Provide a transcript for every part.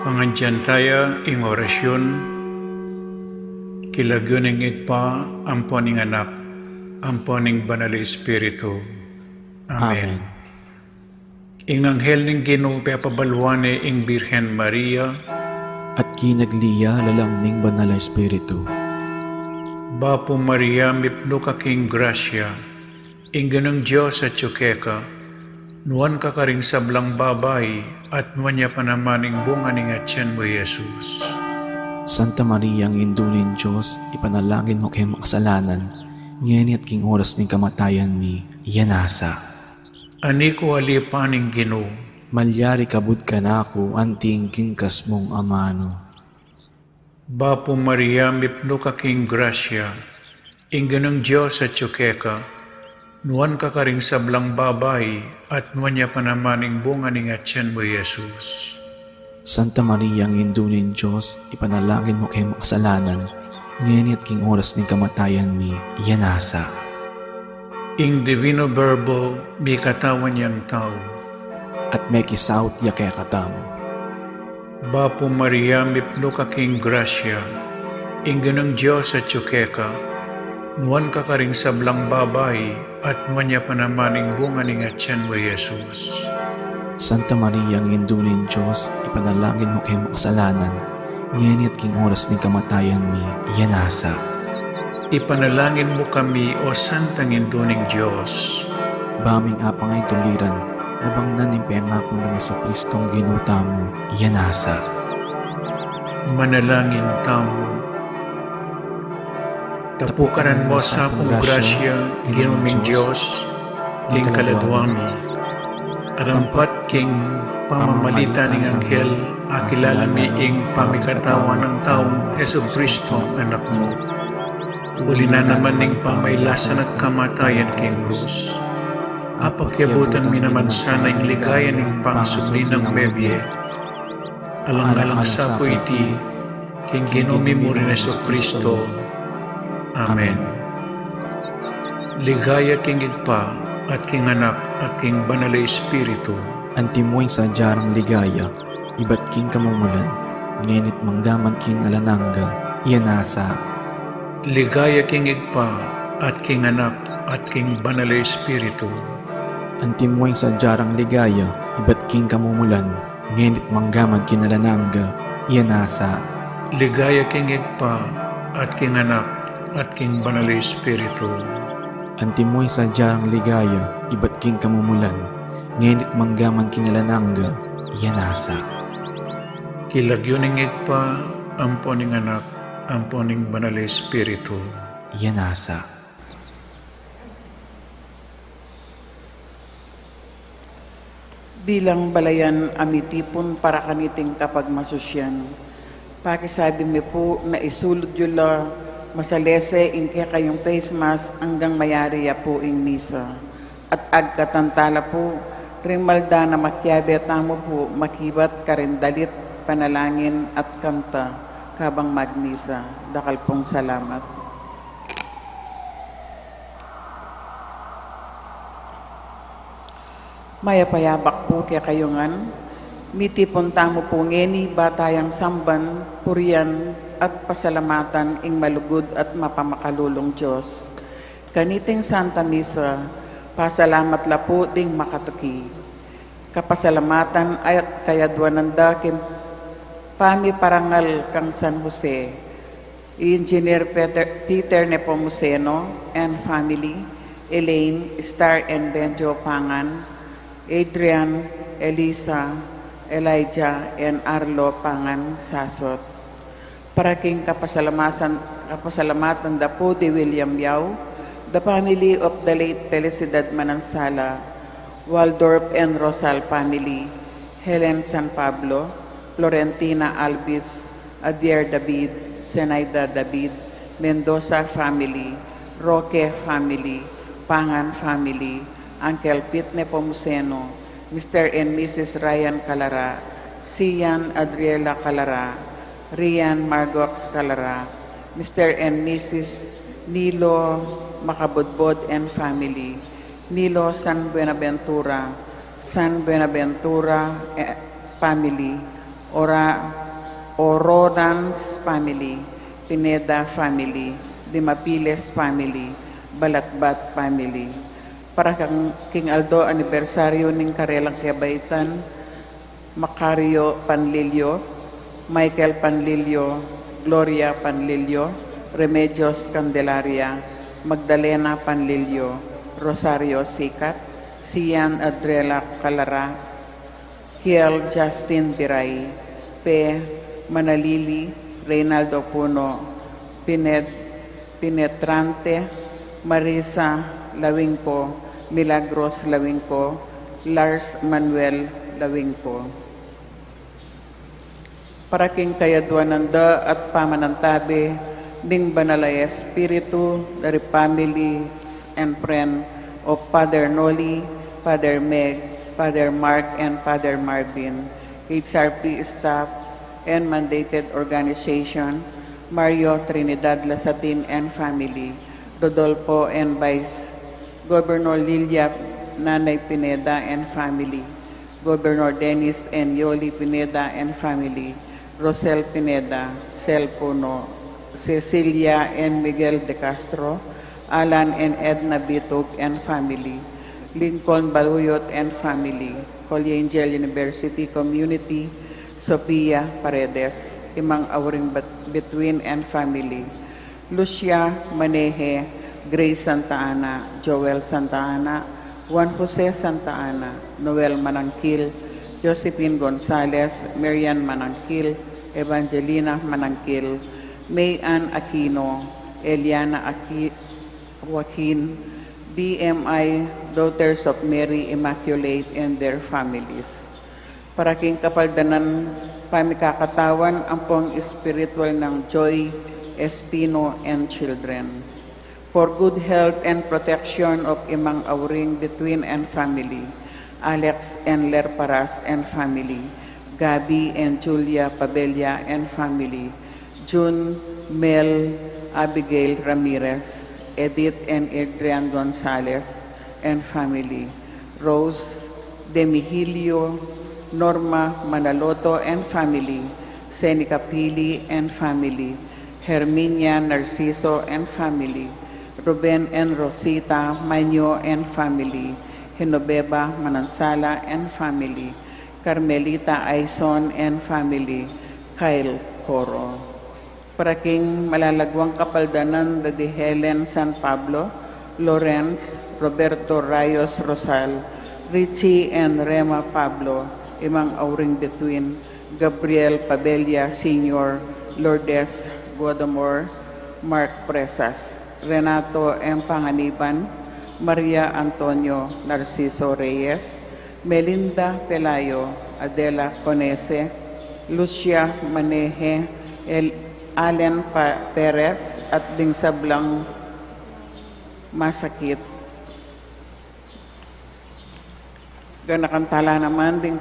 Pangandyan tayo ing orasyon, kilagyoning itpa, amponing anak, amponing banal Espiritu. Amen. Ing anghel ning Ginoo pabalwane ing Birhen Maria, at kinagliya lalang ning banal na Espiritu. Bapo Maria mipno ka king grasya, ing ganang Diyos at tsukeka, nuan ka karing sablang babay, at nuan niya panamaning bunga ning atyan mo Jesus. Santa Maria ang indunin Diyos, ipanalangin mo kay makasalanan, ngayon at king oras ning kamatayan mi, iyanasa. Ani ko alipaning Ginoo, Malyari kabud ka na ako, anting kingkas mong amano. Bapo Maria mipno ka king grasya, ing ganang Diyos at tsukeka, nuan ka karing sablang babay, at nuan niya panamaning bunga ning atyan mo Jesus. Santa Maria ang indunin Diyos, ipanalangin mo kay makasalanan, ngayon at king oras ning kamatayan mi, iyanasa. Ing divino verbo, may katawan niyang tao. At may kisaut ya kay katam. Bapo Maria mipno ka king grasya, ing ganang Diyos at tsukeka, nuan ka karing sablang babay, at nuan niya panamaning bunga ning atyan mo Jesus. Santa Maria ang indunin Diyos, ipanalangin mo kay makasalanan, ngayon at king oras ning kamatayan mi, iyanasa. Ipanalangin mo kami, O Santang Induning Diyos. Baming apang ay tuliran, nabangnan ng pengako ng Yesu Kristong ginuta mo, iyanasa. Manalangin tamo. Tapukanan mo sa akong grasya, ginuming Diyos, king kaladwang mo. Arampat king pamamalita ng anghel, akilala mi ing pamikatawan ng taong Yesu Kristo, anak mo. Uli na naman ning pamaylasan at kamatayan king krus. Apakyabutan mi naman sana ing ligaya ning pangsubli ng bebye. Alang-alang sa po iti, king ginumi mo rin Yesu Kristo. Amen. Ligaya king igpa, at king anak, at king banal na Espiritu. Antimoy sa jarang ligaya, iba't king kamumulan, ngenit mangdaman king alananga, iyanasa. Ligaya king igpa, at king anak, at king banal na Espiritu. Antimoy sa jarang ligaya, iba't king kamumulan, ngenit manggaman kinalananga, iyanasa. Ligaya king igpa, at king anak, at king banal na Espiritu. Antimoy sa jarang ligaya, iba't king kamumulan, ngenit manggaman kinalananga, iyanasa. Kilagyoning igpa, amponing anak, amponing banal na Espiritu. Iyanasa. Bilang balayan amitipon para kaniting kapag masusyan. Pakisabi mi po na isulod yula masalese inke kayong face mask hanggang mayari ya po ing misa. At agkatantala po, rimalda na makyabe tamo po makibat karindalit, panalangin at kanta kabang magmisa. Dakal pong salamat. Mayapayabak po kaya kayongan, miti punta mo po ngeni batayang samban, purian at pasalamatan ing malugod at mapamakalulong Diyos. Kaniting Santa Misa, pasalamat la po ding makatuki. Kapasalamatan at kayadwananda kim pami parangal kang San Jose, Engineer Peter Nepomuceno and family, Elaine, Star and Benjo Pangan, Adrian, Elisa, Elijah, and Arlo Pangan Sasot. Para king kapasalamatan da po di William Yao, the family of the late Felicidad Manansala, Waldorf and Rosal family, Helen San Pablo, Florentina Albis, Adier David, Zenaida David, Mendoza family, Roque family, Pangan family, Uncle Pete Nepomuceno, Mr. and Mrs. Ryan Calara, Sian Adriela Calara, Rian Margox Calara, Mr. and Mrs. Nilo Makabudbod and family, Nilo San Buenaventura family, Ororans family, Pineda family, Dimapiles family, Balatbat family. Para kang King Aldo anibersaryo ning Karelang Kiabaitan, Macario Panlilio, Michael Panlilio, Gloria Panlilio, Remedios Candelaria, Magdalena Panlilio, Rosario Sikat, Sian Adrela Calara, Kiel Justin Biray, P. Manalili, Reynaldo Puno, Pinetrante, Marisa Lawingco, Milagros Lawingco, Lars Manuel Lawingco. Para king kayadwananda at pamanantabi, ning banalay espiritu, dari families and friend of Father Noli, Father Meg, Father Mark, and Father Marvin, HRP staff and mandated organization, Mario Trinidad Lasatin and family, Rodolfo and Vice Governor Lilia Nanay Pineda and family, Governor Dennis and Yoli Pineda and family, Rosel Pineda, Sel Puno, Cecilia and Miguel De Castro, Alan and Edna Bitug and family, Lincoln Baluyot and family, Holy Angel University Community, Sophia Paredes, Imang Auring Between and family, Lucia Maneje, Grace Santa Ana, Joel Santa Ana, Juan Jose Santa Ana, Noel Manangkil, Josephine Gonzalez, Marian Manangkil, Evangelina Manangkil, May Ann Aquino, Eliana Joaquin, DMI, Daughters of Mary Immaculate and their families. Para king kapaldanan pamikakatawan ang pong spiritual ng Joy Espino and children. For good health and protection of Imang Auring Between and family, Alex and Lerparas and family, Gabi and Julia Pabella and family, June, Mel, Abigail Ramirez, Edith and Adrian Gonzalez and family, Rose Demihilio, Norma Manaloto and family, Senica Pili and family, Herminia Narciso and family, Ruben and Rosita Manyo and family, Genoveva Manansala and family, Carmelita Aison and family, Kyle Coro. Para king malalagwang kapaldanan de Helen San Pablo, Lawrence, Roberto Rayos Rosal, Richie and Rema Pablo, Imang Auring Between, Gabriel Pabella Sr., Lourdes Guadamor, Mark Presas, Renato M. Panganiban, Maria Antonio Narciso Reyes, Melinda Pelayo, Adela Conese, Lucia Maneje, Allen Perez at Ding Sablang Masakit. Ganakantala naman ding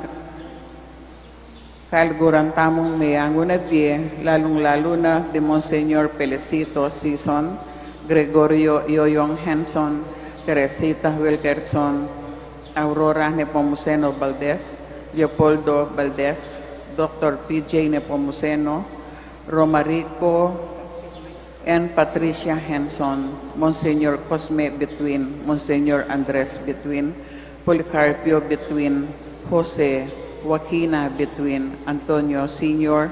kalguran tamong mayango na biye, lalong-lalo na de Monsignor Felicito Sison, Gregorio Yoyong Henson, Teresita Wilkerson, Aurora Nepomuceno Valdez, Leopoldo Valdez, Dr. PJ Nepomuceno, Romarico and Patricia Henson, Monsignor Cosme Between, Monsignor Andres Between, Policarpio Between, Jose Joaquina Between, Antonio Sr.,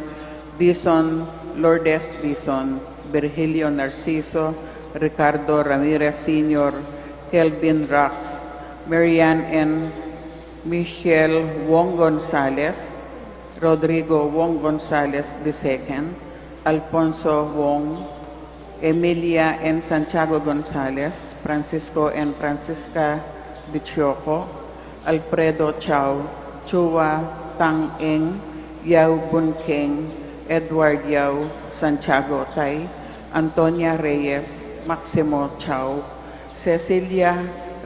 Bison, Lourdes Bison, Virgilio Narciso, Ricardo Ramirez Sr., Kelvin Rax, Marian and Michelle Wong Gonzalez, Rodrigo Wong Gonzalez II, Alfonso Wong, Emilia and Santiago Gonzalez, Francisco and Francisca de Choco, Alfredo Chao, Chua Tang Eng, Yao Bun Keng, Edward Yao, Santiago Tay, Antonia Reyes, Maximo Chao, Cecilia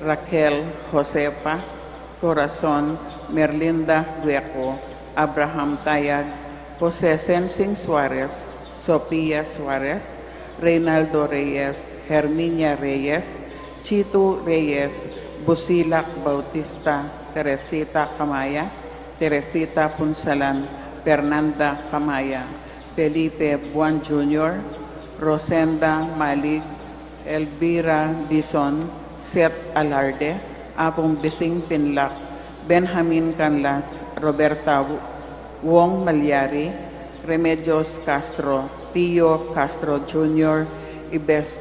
Raquel Josepa, Corazon, Merlinda Dueco, Abraham Tayag, Jose Sensing Suarez, Sofia Suarez, Reynaldo Reyes, Herminia Reyes, Chito Reyes, Busilak Bautista, Teresita Camaya, Teresita Punsalan, Fernanda Camaya, Felipe Buan Jr., Rosenda Malig, Elvira Dizon, Seth Alarde, Apong Bising Pinlac, Benjamin Canlas, Roberta Wong Malyari, Remedios Castro, Pio Castro Jr., Ibes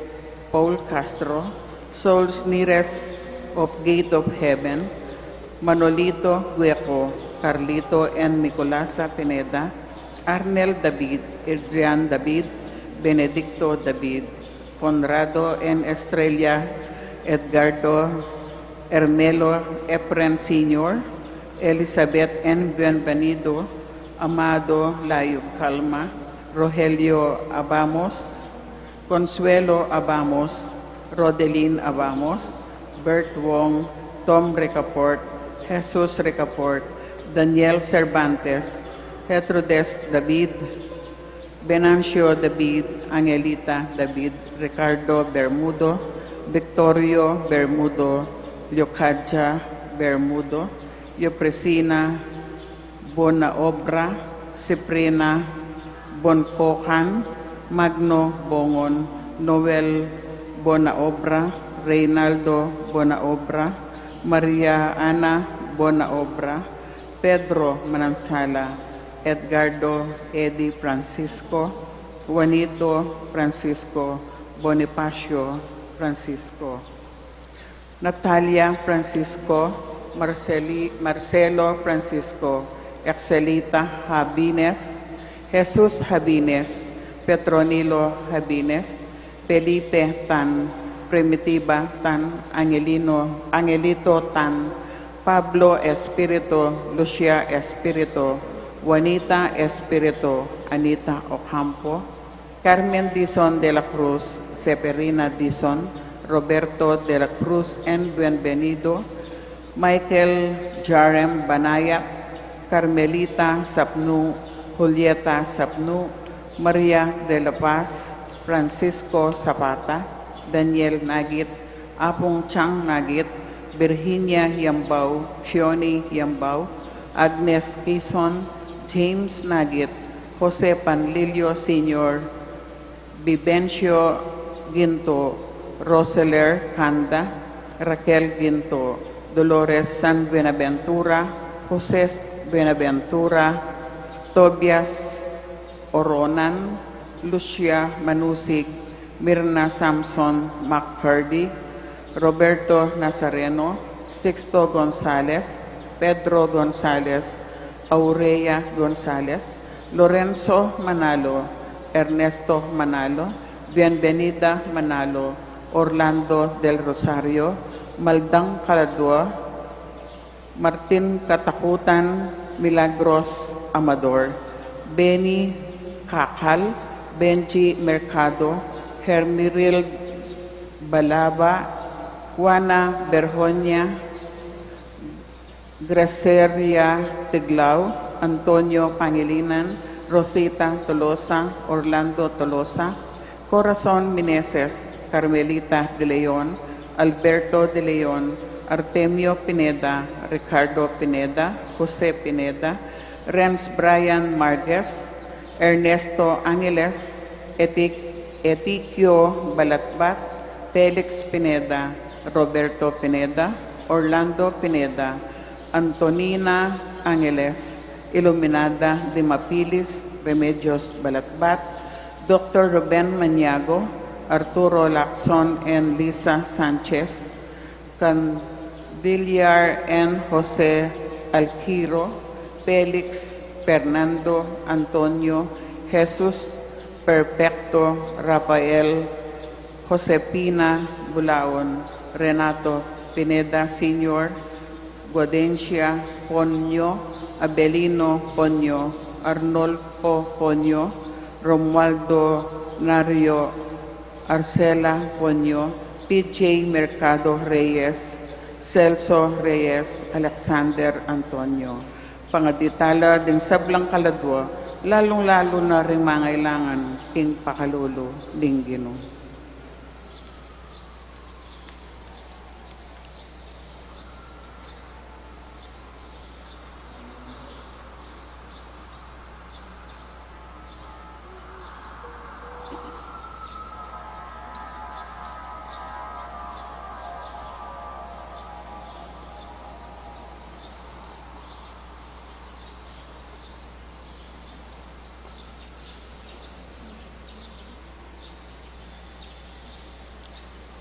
Paul Castro, Souls Nires of Gate of Heaven, Manolito Gueco, Carlito N. Nicolasa Pineda, Arnel David, Adrian David, Benedicto David, Conrado N. Estrella, Edgardo Hermelo Efren Sr., Elizabeth N. Bienvenido, Amado Layo Calma, Rogelio Abamos, Consuelo Abamos, Rodelin Abamos, Bert Wong, Tom Recaport, Jesus Recaport, Daniel Cervantes, Hetrodes David, Venancio David, Angelita David, Ricardo Bermudo, Victorio Bermudo, Leocadia Bermudo, Yopresina Bonaobra, Ciprina Boncocan, Magno Bongon, Noel Bonaobra, Reynaldo Bonaobra, Maria Ana Bonaobra, Pedro Manansala, Edgardo Eddie Francisco, Juanito Francisco, Bonifacio Francisco, Natalia Francisco, Marcelo Francisco, Excelita Habines, Jesus Habines, Petronilo Habines, Felipe Tan, Primitiva Tan, Angelito Tan, Pablo Espirito, Lucia Espirito, Juanita Espirito, Anita Ocampo, Carmen Dizon de la Cruz, Severina Dizon, Roberto de la Cruz N. Bienvenido, Michael Jarem Banayat, Carmelita Sapnu, Julieta Sapnu, Maria de la Paz, Francisco Zapata, Daniel Nagit, Apong Chang Nagit, Virginia Yambao, Shioni Yambao, Agnes Quezon, James Nagit, Jose Panlilio Sr., Vivencio Ginto, Roseler Canda, Raquel Ginto, Dolores San Buenaventura, Jose Buenaventura, Tobias Oronan, Lucia Manusig, Mirna Samson McCurdy, Roberto Nazareno, Sixto Gonzalez, Pedro Gonzalez, Aurea Gonzalez, Lorenzo Manalo, Ernesto Manalo, Bienvenida Manalo, Orlando del Rosario, Maldang Caladua, Martin Katakutan, Milagros Amador, Benny Kakal, Benji Mercado, Hermiril Balaba, Juana Berjonia, Graceria Tiglao, Antonio Pangilinan, Rosita Tolosa, Orlando Tolosa, Corazon Meneses, Carmelita de Leon, Alberto de Leon, Artemio Pineda, Ricardo Pineda, Jose Pineda, Renz Brian Marquez, Ernesto Angeles, Etiquio Balatbat, Felix Pineda, Roberto Pineda, Orlando Pineda, Antonina Angeles, Iluminada de Mapilis, Remedios Balatbat, Dr. Ruben Maniago, Arturo Lacson and Lisa Sanchez, Candillar and Jose Alquiro, Felix Fernando Antonio, Jesus Perfecto, Rafael, Josepina Bulaon, Renato Pineda Sr., Guadencia Ponyo, Abelino Ponyo, Arnolfo Ponyo, Romualdo Nario, Arcela Ponyo, PJ Mercado Reyes, Celso Reyes, Alexander Antonio. Pangaditala din sablang kaladwa, lalong-lalo na rin mangailangan king pakalulu linggino.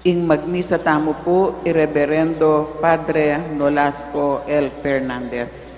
Ing magmisa tamo po, Ireverendo Padre Nolasco L. Fernandez.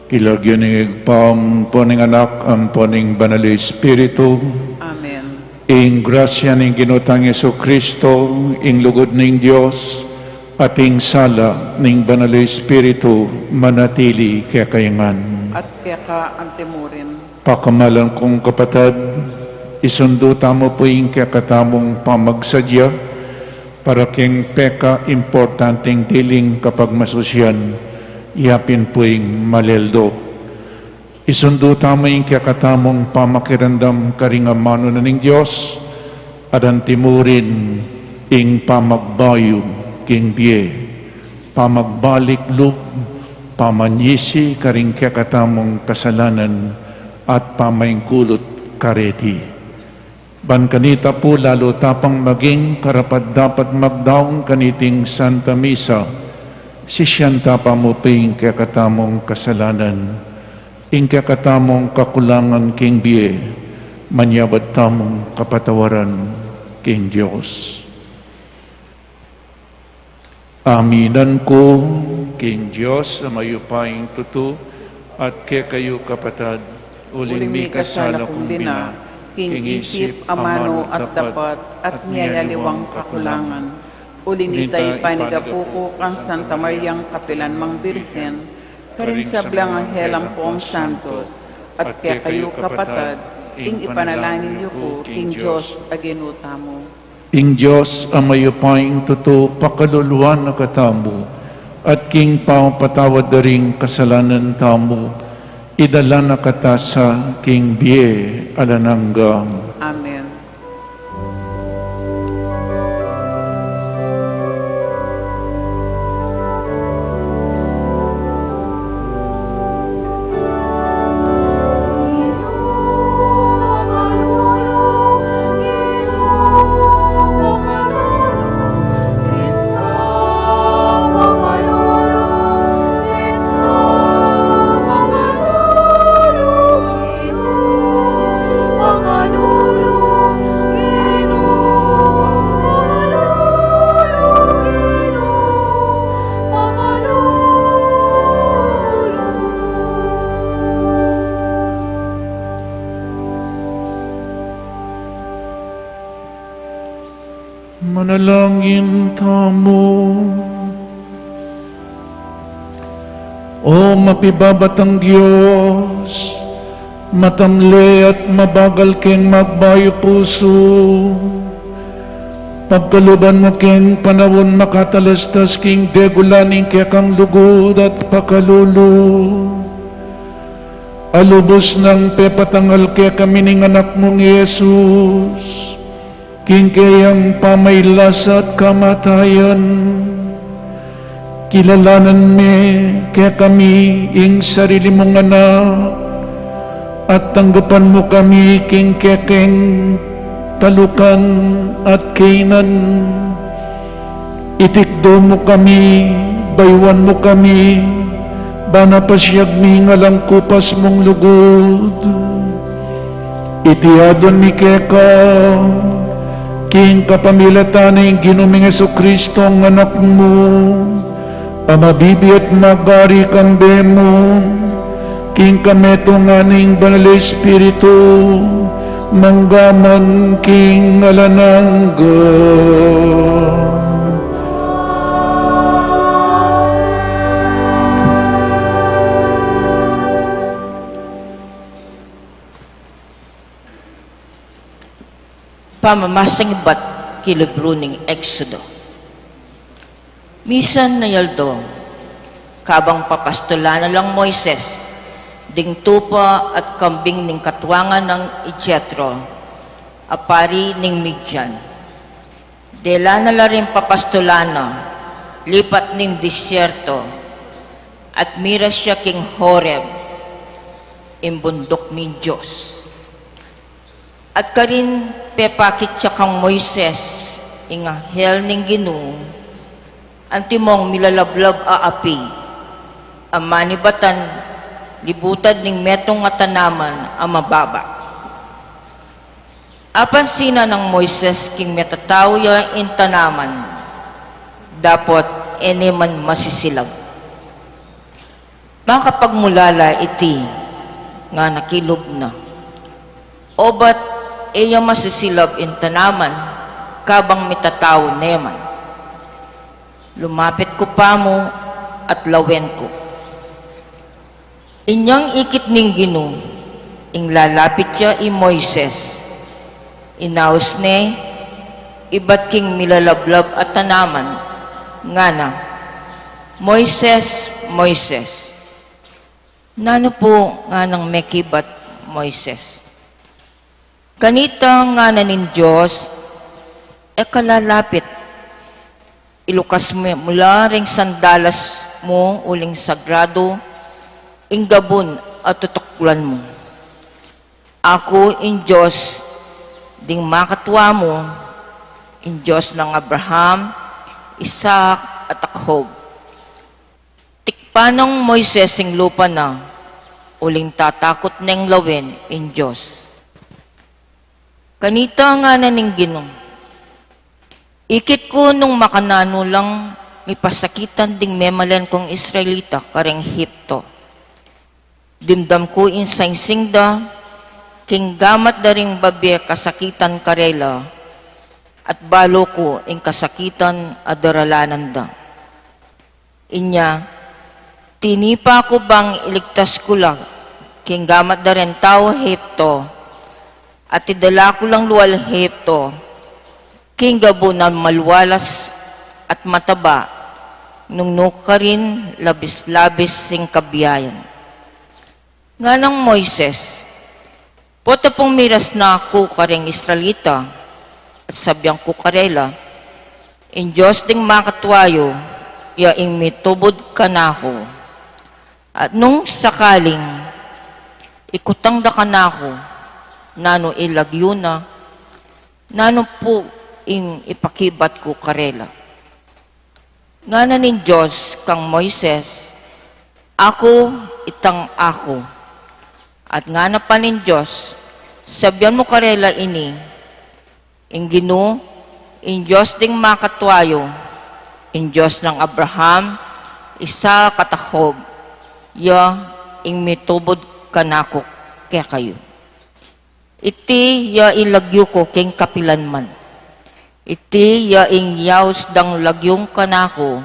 Ilagyan ni poning anak ang poning banal Espiritu. Amen. Ing grasya ning Ginotang Jesucristo, ing lugod ning Dios, at ing sala ning banal Espiritu manatili kaya kayangan. At kaya ka antemurin. Pakamalan kong kapatid, isundo tamo po ing kaya katamong pamagsadya para king peka importanteng diling kapag masusyan. Yapin po'ing maleldo. Isundo tamo yung kakatamong pamakirandam karingamano na ning Diyos, adan timurin ing pamagbayo king biye, pamagbalik lub, pamanyisi karing kakatamong kasalanan, at pamaingkulot kareti. Ban kanita po lalo tapang maging karapat dapat magdaong kaniting Santa Misa, si siyanta pamuping kakatamong kasalanan, ing kakatamong kakulangan king biye, manyabad tamong kapatawaran king Diyos. Aminan ko, King Diyos, sa mayupaying tuto, at kay kayo kapatad, uling mi kasala kong bina, king isip, amano at dapat, at niyayaliwang kakulangan. Ulinitay panigapuko kang Santa Mariang Kapilan Mang Birhen, karin sa blang Anghelang Poong Santos, at kay kayo kapatad, ing ipanalangin niyo ko, King Diyos, aginuta mo. Ing Diyos, ang mayupaying tuto, pakaluluan na katamo, at king patawad na ring kasalanan tamo, idala na kata sa king biye alananggang. Amen. Manalangin tamo. O mapibabatang Diyos, matamle at mabagal keng magbayo puso, pagkaluban mo keng panawon makatalastas king degulaning kekang lugod at pakalulo. Alubos ng pepatangal kaya kami ning anak mong Yesus, king kayang pamaylas at kamatayan, kilalanan me kaya kami ing sarili mong anak, at tanggapan mo kami king kekeng talukan at kainan. Itikdo mo kami, baywan mo kami, bana pasyag mi ngalang kupas mong lugod. Itiadon mi keka, king kapamilatan ng Ginuming Jesucristo ang anak mo, amabibi at magari kang bemo, king kameto nga ning Banal Espiritu, manggaman king alanangga. Pamamasang iba't kilibro ng Exodo. Misan na yaldo, kabang papastulanan lang Moises, ding tupa at kambing ning katwangan ng Jethro, apari ning Midian. Dela na la rin papastulana, lipat ning disyerto, at mira siya king Horeb, imbundok ni Diyos. At karin pepakit siya kang Moises, inga hel ning Ginoo, antimong milalablab aapi, amanibatan, libutad ning metong nga tanaman ang mababa. Apan sina ng Moises king metataw ya in tanaman, dapat man masisilag. Makapagmulala iti, nga nakilob na. O ba't iya masisilab in tanaman, kabang mitataw neman. Lumapit ko pa mo at lawen ko. Inyang ikit ning Ginoo, ing lalapit siya i Moises. Inaus ne, iba't king milalablab at tanaman, nga na, Moises, Moises. Nano po nga nang mekibat Moises? Kanita nga na nin Diyos, kalalapit. Ilukas mo mula ring sandalas mo uling sagrado, inggabon at tutuklan mo. Ako in Diyos, ding makatwa mo, in Diyos ng Abraham, Isaac at Jacob. Tikpanong Moises ing lupa na, uling tatakot neng lawen in Diyos. Kanita nga na ning Ginoo, ikit ko nung makanano lang mipasakitan ding memalen kong Israelita kareng Hipto. Dimdam ko insangsingda, king gamat da ring babye kasakitan karela, at balo ko ing kasakitan adaralanan da. Inya, tinipa ko bang iligtas ko lang, king gamat da rin tao Hipto, at idala ko lang luwal Hipto, king gabo na malwalas at mataba, nung nuka rin labis-labis sing kabiyayan. Nga ng Moises, pota pong miras na ako kareng Israelita, at sabyang ko karela, in Diyos ding makatwayo, ya ing mitubod ka na ako. At nung sakaling, ikutang da ka na ako, nano ilagyo na, nano po ing ipakibat ko karela. Nga na nin Diyos kang Moises, ako itang ako. At nga na pa nin Diyos, sabyan mo karela ini, ing Gino, in Diyos ding makatwayo, in Diyos ng Abraham, isa katakob, ya ing mitubod kanako kaya kayo. Iti ya ilagyo ko king kapilan man. Iti ya ing yaus dang lagyong kanako,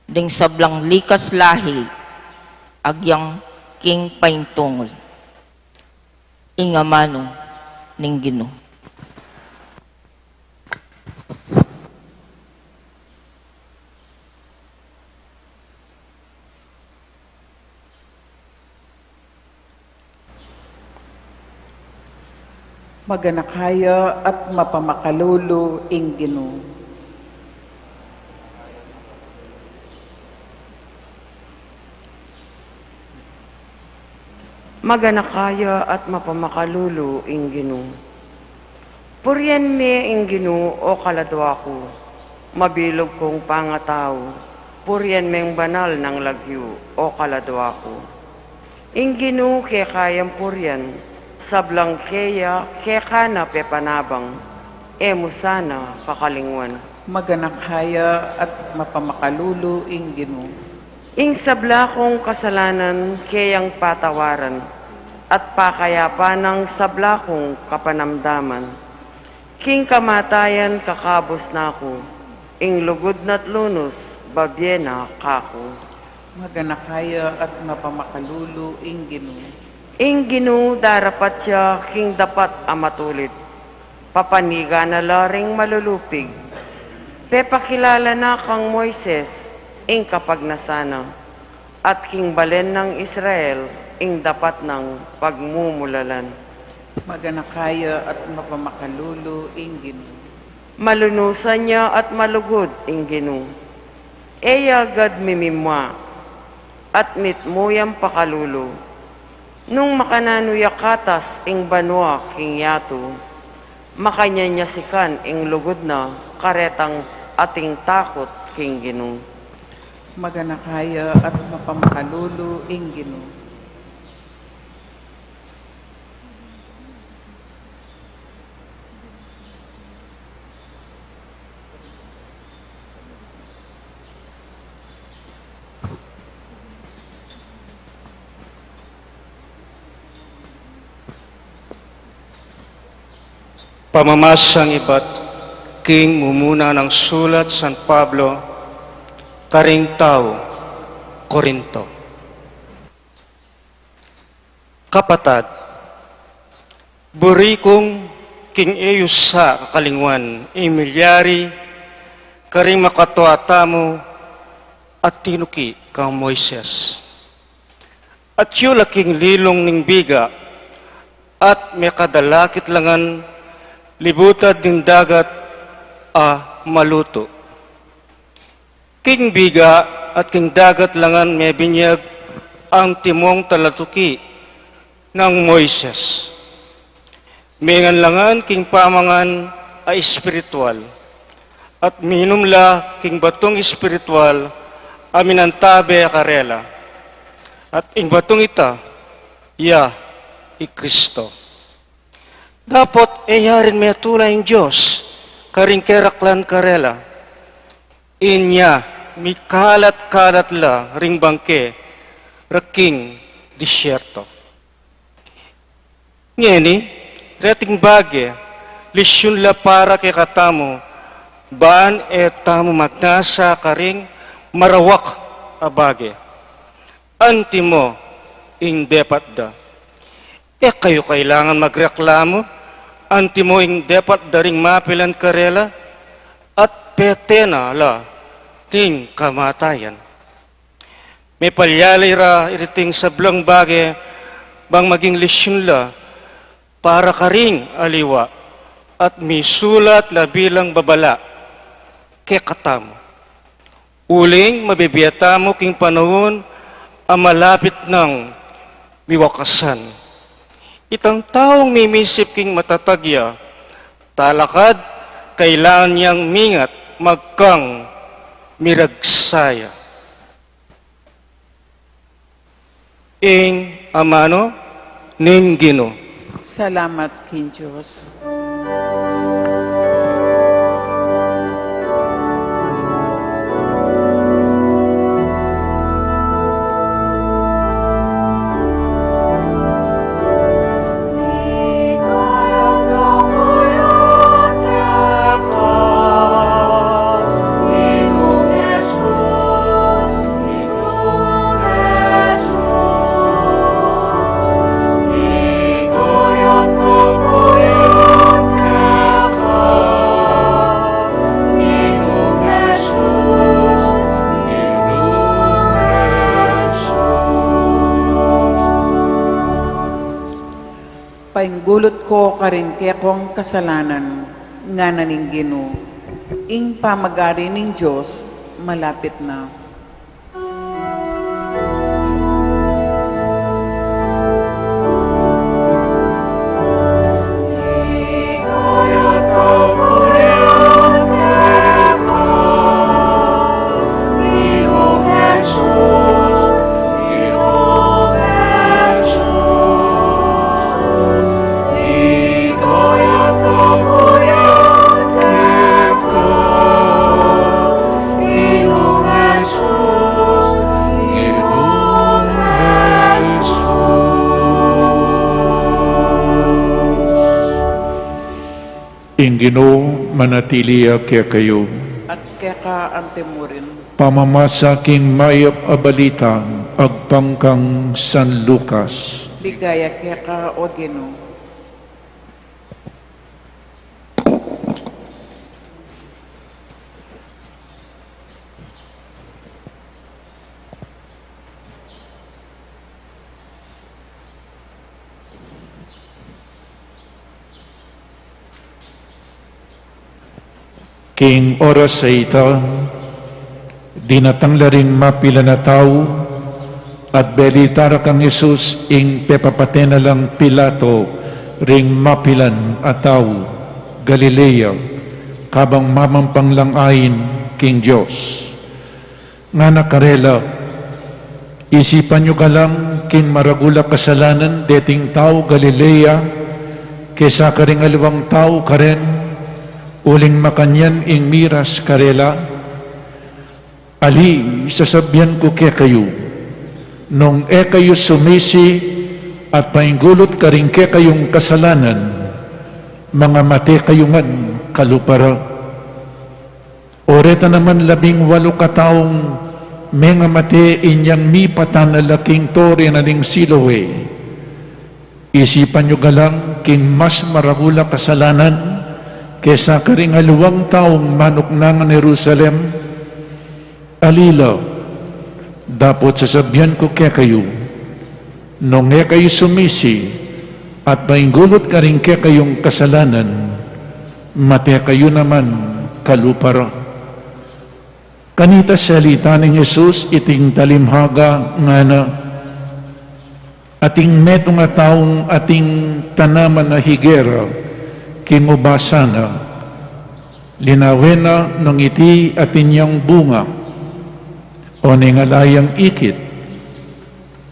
ding sablang likas lahi, agyang king paintungol. Ingamano ning Ginoo. Maganakaya at mapamakalulu ing Ginoo. Maganakaya at mapamakalulu ing Ginoo. Purian me ing Ginoo o kaladwa ko, mabilog kong pangataw, purian meng banal ng lagyo o kaladwa ko. Ing Ginoo ke kayang purian, sablang keya kekana pepanabang, musana kakalingwan. Maganakaya at mapamakalulu ing Ginoo. Ing sabla kong kasalanan kayang patawaran, at pakayapa ng sabla kong kapanamdaman. King kamatayan kakabos na ko, ing lugod na't lunos, babyena kako. Maganakaya at mapamakalulu ing Ginoo. Ing Ginoo darapat siya king dapat amatulit. Papaniga na laring malulupig. Pepakilala na kang Moises, ing kapag nasana. At king balen ng Israel, ing dapat ng pagmumulalan. Maganakaya at mapamakalulu ing Ginoo. Malunusan niya at malugod ing Ginoo. Eya gad mimimwa, at mitmuyang pakalulo. Nung makananuyakatas ing banwa king yato, makanyanyasikan ing lugod na karetang ating takot king Ginoo. Maganakaya at mapamakalulu ing Ginoo. Pamamasang iba't king mumuna ng sulat San Pablo, karing tao, Korinto. Kapatad, buri kong king eyus sa kakalingwan, imilyari, karing makatwata mo, at tinuki kang Moises. At yula king lilong ning biga, at may kadalakit langan, libutad din dagat maluto. King biga at king dagat langan may binyag ang timong talatuki ng Moises. Mingan langan king pamangan ay espiritual at minumla king batong espiritual aminantabe karela. At ing batong ita, i Kristo. Dapat yarin may tulay ng Diyos, karing keraklan karela. Inya, mi kalat-kalat la ring bangke raking disyerto. Ngeni, reting bage, lisyon la para kay katamo, baan tamo magnasa karing marawak abage. Antimo, ing depat da. Kayo kailangan magreklamo, antimo ing depat daring mapilan karela, at petena la ting kamatayan. May palyalay ra iriting sablang bagay bang maging lisyon la para karing aliwa at may sulat la bilang babala kay katamo. Uling mabibiyatamo king panahon ang malapit ng miwakasan. Itang taong mimisip king matatagya, talakad kailangan niyang mingat magkang miragsaya. Ing amano ning Ginoo. Salamat kin Diyos. Painggulot ko karin kaya kong kasalanan nga naning Ginoo. Ing pamagari ning Diyos malapit na. Ing Ginoo manatiliya kaya kayo. At kaya ka antemurin. Pamamasaking mayap abalita agpangkang San Lucas. Ligaya kaya ka o Ginoo. King oras sa ita, dinatangla rin mapila na tao, at belitara kang Jesus ing pepapatena lang Pilato, ring mapilan at tao, Galilea, kabang mamampang lang ayin King Diyos. Nga nakarela, isipan nyo ka lang king maragula kasalanan deting tao Galilea, kesa karing alawang tao karen, uling makanyan ing miras karela, ali sasabyan ko kaya kayo, nung kayo sumisi at painggulot ka rin kaya kayong kasalanan, mga mate kayungan kalupara. Oreta naman 18 kataong mga mate inyang mipatan na laking tore na ning Siloe. Isipan nyo galang king mas maragula kasalanan, kesa karing aluwang taong manok ng Jerusalem, alila, dapat sasabyan ko kaya kayo, nung kayo sumisi, at painggulot ka rin kaya kayong kasalanan, mate kayo naman kalupara. Kanita salita ni Jesus iting talimhaga nga na, ating neto nga taong ating tanaman na higera, kimubasana, linawena ng iti at inyang bunga, o ningalayang ikit,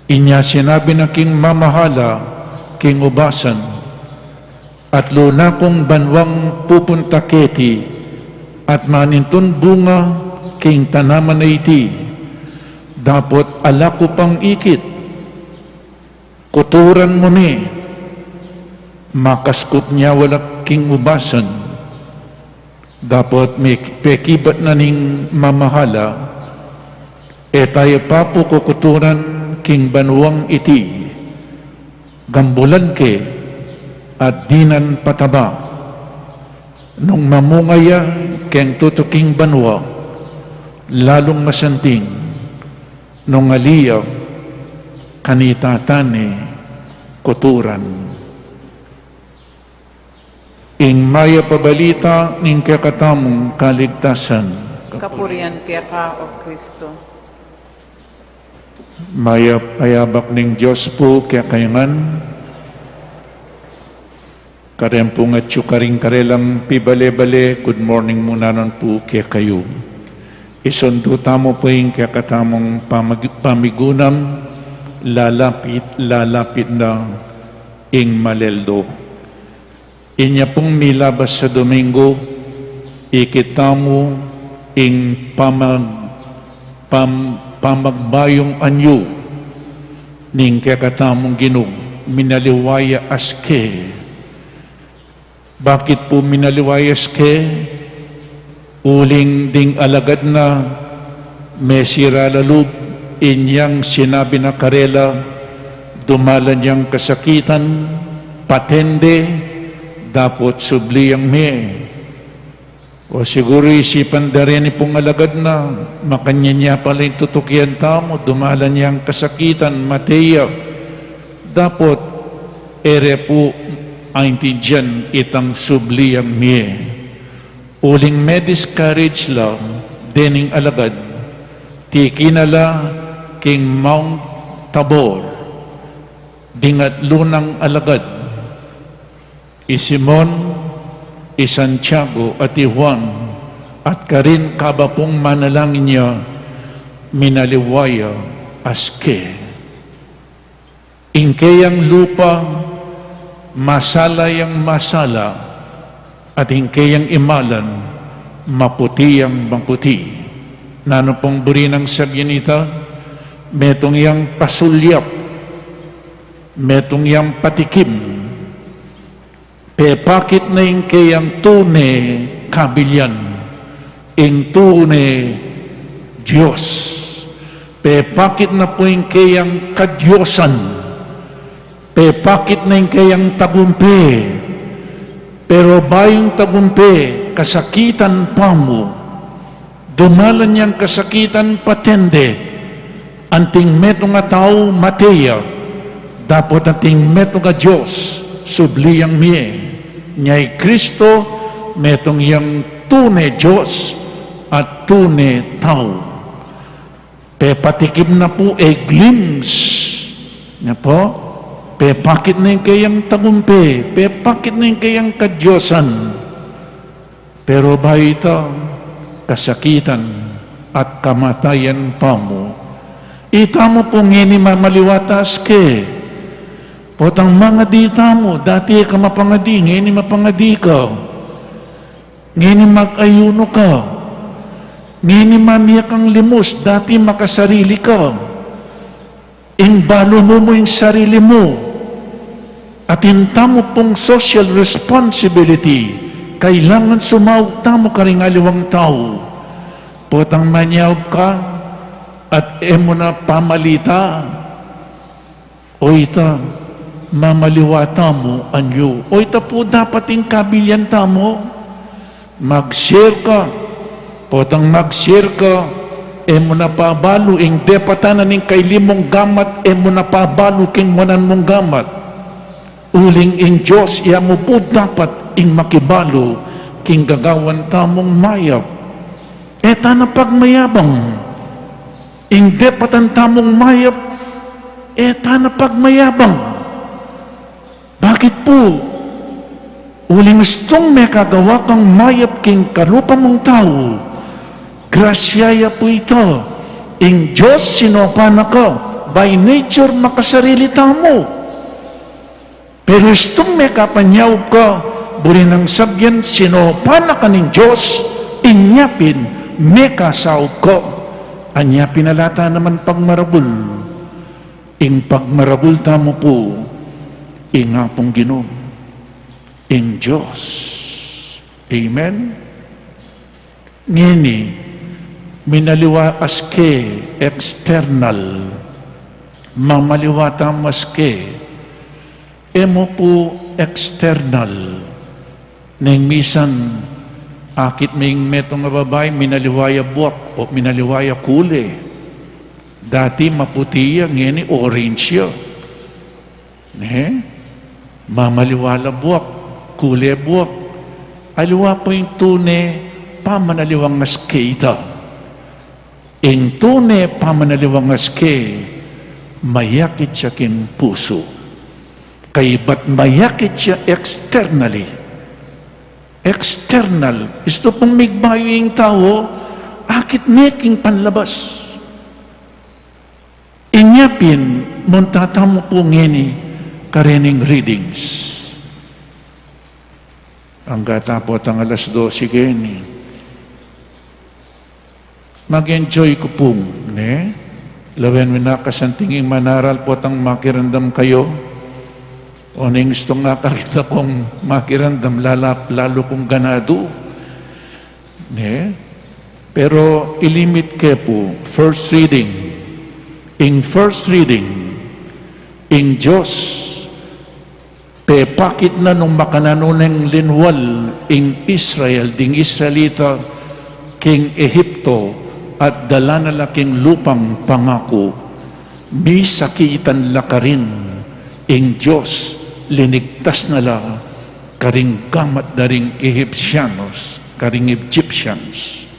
inya sinabi na king mamahala, king ubasan, at luna kong banwang pupunta keti, at manintun bunga, king tanaman na iti, dapot ala ko pang ikit, kuturan mo ni, makaskop niya wala king ubasan, dapot may pekibat na ning mamahala, tayo pa po kukuturan king banwang iti, gambulan ke, at dinan pataba, nung mamungaya keng tutuking banwa, lalong masanting, nung aliyaw, kanitatane, kuturan. Ing maya pabalita ning kakatamong kaligtasan. Kapurian kaya ka, O Kristo. Maya ayabak ning Diyos po kaya kayangan. Karem po nga tsukaring karelang pibale-bale, good morning muna nun po kaya kayo. Isundo tamo po yung kaya katamong pamigunam, lalapit na ing maleldo. Inya pong milabas sa Domingo, ikitamo ing pamagbayong anyo ning kakatamong Ginoo, minaliwaya aske. Bakit po minaliwaya aske? Uling ding alagad na mesira lalub, inyang sinabi na karela, dumalan niyang kasakitan, patende, dapot subliyang me. O siguro isipan da rin pong alagad na makanya niya pala yung tutukyan tamo, dumalan niyang kasakitan, Mateo. Dapot ere po ang tidyan itang subliyang me. Uling may discourage lang, dening alagad, tikinala king Mount Tabor, dingat lunang alagad, Simon, Santiago at Juan at karin kabapong manalangin niya minaliwaya aske. Ingkayang lupa masala yang masala at ingkayang imalan maputi yang maputi. Nano pong buri ng sabyanita, metong yang pasulyap, metong yang patikim, pepakit na yung kayang tune kabilyan, yung tune Diyos. Pepakit na po yung kayang kadyosan, pepakit na yung kayang tagumpe, pero bayong tagumpe, kasakitan pa mo, dumalan niyang kasakitan patende, anting meto nga tao mateya, dapat anting meto nga Diyos, subliyang miye. Nyay Kristo, metong yang tune Diyos at tune tao. Pepatikim na po glimpse. Nga po, pepakit na yung kayang tagumpe, pepakit na yung kayang kadyosan. Pero ba ito, kasakitan at kamatayan pa mo, ita mo po ngini mamaliwatas ke, potang mga dita mo, dati ka mapangadi, ngayon mapangadi ka. Ngayon mag-ayuno ka. Ngayon mamiyak ang limos, dati makasarili ka. Inbalo mo yung sarili mo. At inta mo pong social responsibility, kailangan sumawag tamo ka rin aliwang tao. Potang manyawag ka, at emo na pamalita, o ita, mamaliwata mo anyo. O ito po dapat yung kabilyan mo. Mag-share ka. Potang mag-share ka, mo na pabalo, ing depatanan ng kailimong gamat, mo na pabalo, king manan mong gamat. Uling in Diyos, iya mo po dapat ing makibalo, king gagawan tamong mayap. Eta na pagmayabang. Ing depatan tamong mayap, eta na pagmayabang. Bakit po? Uling gustong may kagawa kang mayap king karupa mong tao, grasyaya po ito. Ing Diyos sinopana ka, by nature makasarili mo. Pero gustong may kapanyaw ka, buri ng sabyan sinopana ka ng Diyos, inyapin, meka saog ko. Anya pinalata naman pagmarabul. Ing pagmarabul tamo po, inga pong Ginoo, ing Diyos. Amen? Ngini, minaliwa aske external, mamaliwata maske, emo po external, neng misan, akit ming metong nga babae, minaliwaya buwak o minaliwaya kule. Dati maputi yan, ngini orange yan. Mamaliwala buwak, kule buwak. Aliwa po yung tune, pamanaliwang aske ita. Yung tune, pamanaliwang aske, mayakit siya kin puso. Kay ba't mayakit siya externally? External. Isto pong migbayo yung tao, akit making panlabas. Inyapin, muntatamo po ngini, karening readings. Ang gatapot ang alas 12 gini. Mag-enjoy ko pong, lawen minakasantinging manaral po tang makirandam kayo. O ning gusto nga kakita kong makirandam, lalo kong ganado. Pero ilimit ke po, first reading. In first reading, in Diyos, pakit na nung makananuneng linwal in Israel, ding Israelita, king Ehipto, at dala na laking lupang pangako, mi sakitan lakarin, in Diyos, linigtas na la, karing gamat daring Egyptianos, karing Egyptians.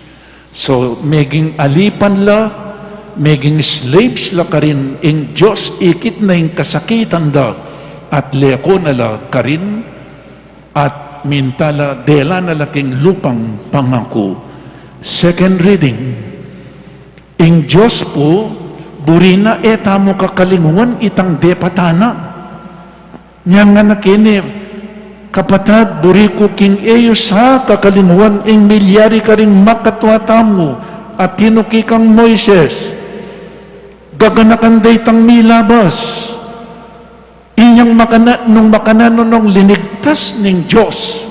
So, meging alipan la, meging slaves la karin, in Diyos ikit na yung kasakitan da, at leko na la karin, at mintala dela na laking lupang pangako. Second reading, in Diyos po, burina etamo kakalinguan itang depatana. Nga nga nakini, kapatad, buriko king eyo sa kakalinguan ing milyari ka ring makatwatamo at tinuki kang Moises. Gaganakan day tang milabas. Inyang nung makananong linigtas ng Diyos,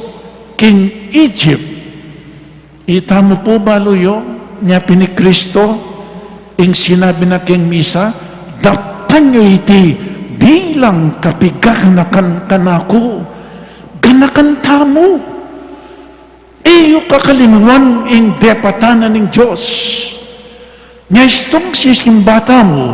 King Egypt. Itamo po baluyo, niya ni Kristo, ing sinabi na king misa, daptan nyo iti bilang kapiganakan kanako, ganakan tamo. Iyo kakalinwan ing depatanan ng Diyos. Nya istong sisimbata mo,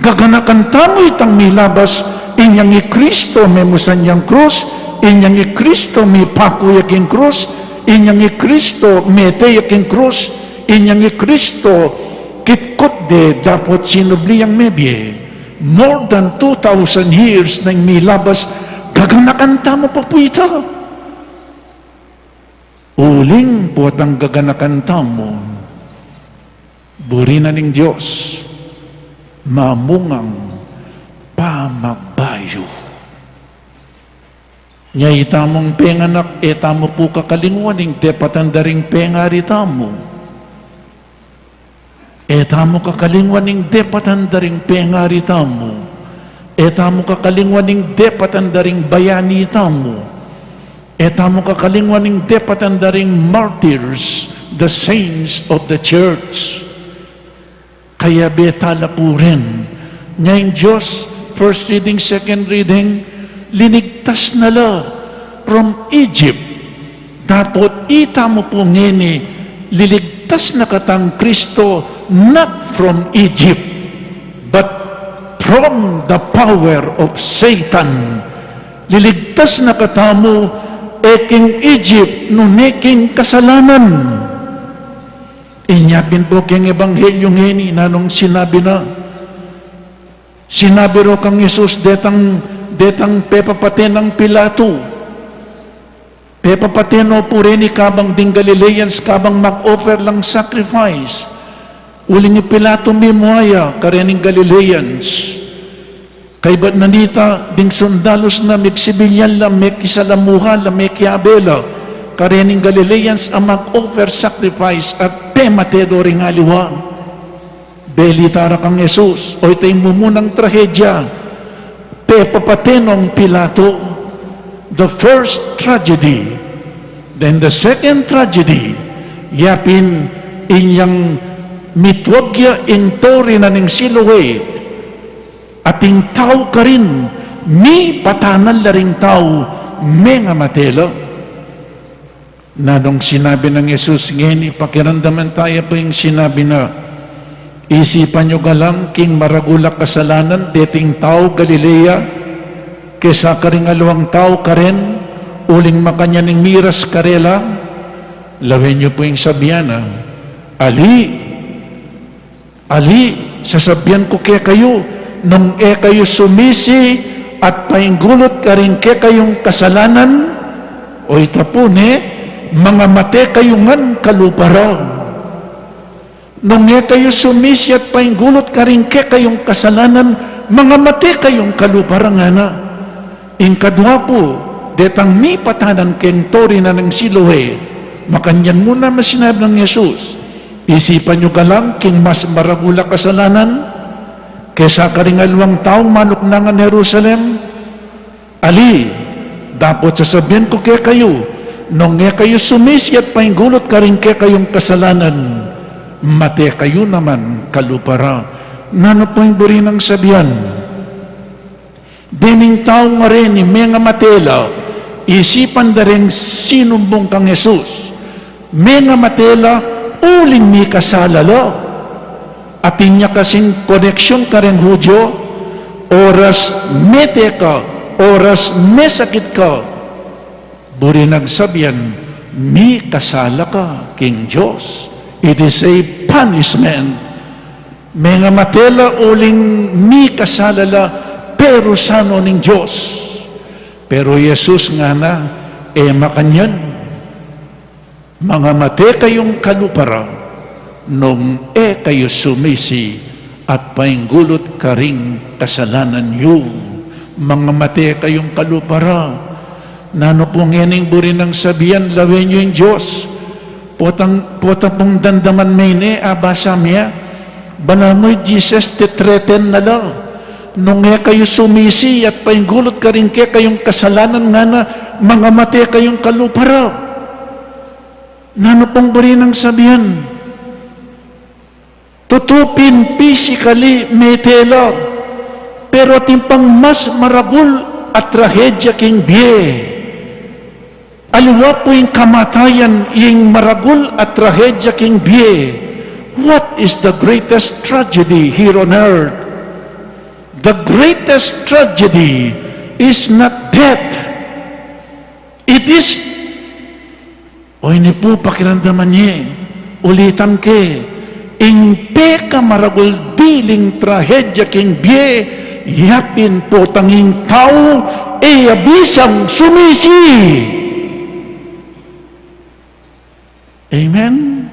gaganakan tamo itang milabas, inyang i Kristo may musanyang krus, inyang i Kristo may pakuyaking krus, inyang i Kristo may teyaking krus, inyang i Kristo kitkot de dapat sinubliyang mebye. More than 2,000 years nang milabas, gaganakan tamo pa po ito. Uling po ang gaganakan tamo, buri na ng Diyos, mamungang pamagbayo. Nya itamong penganak, etamo po kakalingwan, ing depatandaring pengari tamo. Etamo kakalingwan ing depatandaring pengari tamo. Etamo kakalingwan ing depatandaring bayani tamo. Etamo kakalingwan ing depatandaring martyrs, the saints of the church. Kaya betala po rin. Ngayon Diyos, first reading, second reading, linigtas na la from Egypt. Dapat itamo po ngini, liligtas na katang Kristo, not from Egypt, but from the power of Satan. Liligtas na katamo, eking Egypt, nuneking kasalanan. Inyapin po keng ebanghelyo ngeni, nanong sinabi na, sinabi ro kang Jesus, detang pepapaten ng Pilato. Pepapateno po rin kabang ding Galileans, kabang mag-offer lang sacrifice. Uling ni Pilato mimuaya, karening Galileans. Kay ba't nanita, ding sundalos na meksibilyan la, mekisalamuha la, mekiabela, karening Galileans ang mag-offer sacrifice at pematero ring aliwa. Belitara kang Jesus, o ito'y mumunang trahedya, pepapatenong Pilato. The first tragedy. Then the second tragedy, yapin inyang mitwagya intori na ning Siloe, ating tao ka rin, mi patanan la ring tao, menga matelo. Na nung sinabi ng Jesus, ngeni, pakiramdaman tayo po yung sinabi na, isipan nyo galang king maragulak kasalanan, deting tao Galilea, kesa ka rin alawang tao ka rin, uling makanya ning miras karela, lawin nyo po yung sabihan, Ali, sasabihan ko kaya kayo, nung kayo sumisi at painggulot ka rin kaya kayong kasalanan, o itapon mga mate kayo ngan kaluparaw. Nung kayo sumisi at painggulot ka rin kaya kayong kasalanan, mga mate kayong kaluparang na. Inkadwa po, detang mi patanan keng tori na ng Siloe, makanyan muna masinab ng Jesus, isipan nyo ka lang king mas maragula kasalanan, kesa karingalwang taong manok nangan Jerusalem, Ali, dapat sasabihin ko kaya kayo, nung kayo sumisi at painggulot ka rin kaya kayong kasalanan, mate kayo naman kalupara. Nano po yung buri ng sabihan? Dining tao nga rin ni mga matela, isipan da rin sinumbong kang Jesus. Mga matela, uling mi kasalalo. Atin niya kasing koneksyon ka rin Hudyo, oras mete ka, oras may sakit ka. Buri nagsabihan, mi kasala ka, King Diyos. It is a punishment. Mga matela uling mi kasalala, pero sano ning Diyos. Pero Jesus nga na, makanyan, mga mate kayong kalupara, nung kayo sumisi at painggulot ka ring kasalanan niyo. Mga mate kayong kalupara, nano pong yaning buri ng sabihan, lawin niyo yung Diyos. Potang pong dandaman may abasa miya, bala mo'y Jesus titreten na lang. Nung kayo sumisi at painggulot ka rin kayong kasalanan nga na, mga mate kayong kalupara. Nano pong buri ng sabihan, tutupin physically may tela, pero timpang mas maragul at trahedya king biye. Aliwa po yung kamatayan, yung maragul at trahedya king biye. What is the greatest tragedy here on earth? The greatest tragedy is not death. It is, hindi po pakiramdaman niya, ulitan ke, ingpe ka maragul diling trahedya king biye, yapin po tanging tao, abisang sumisi. Amen?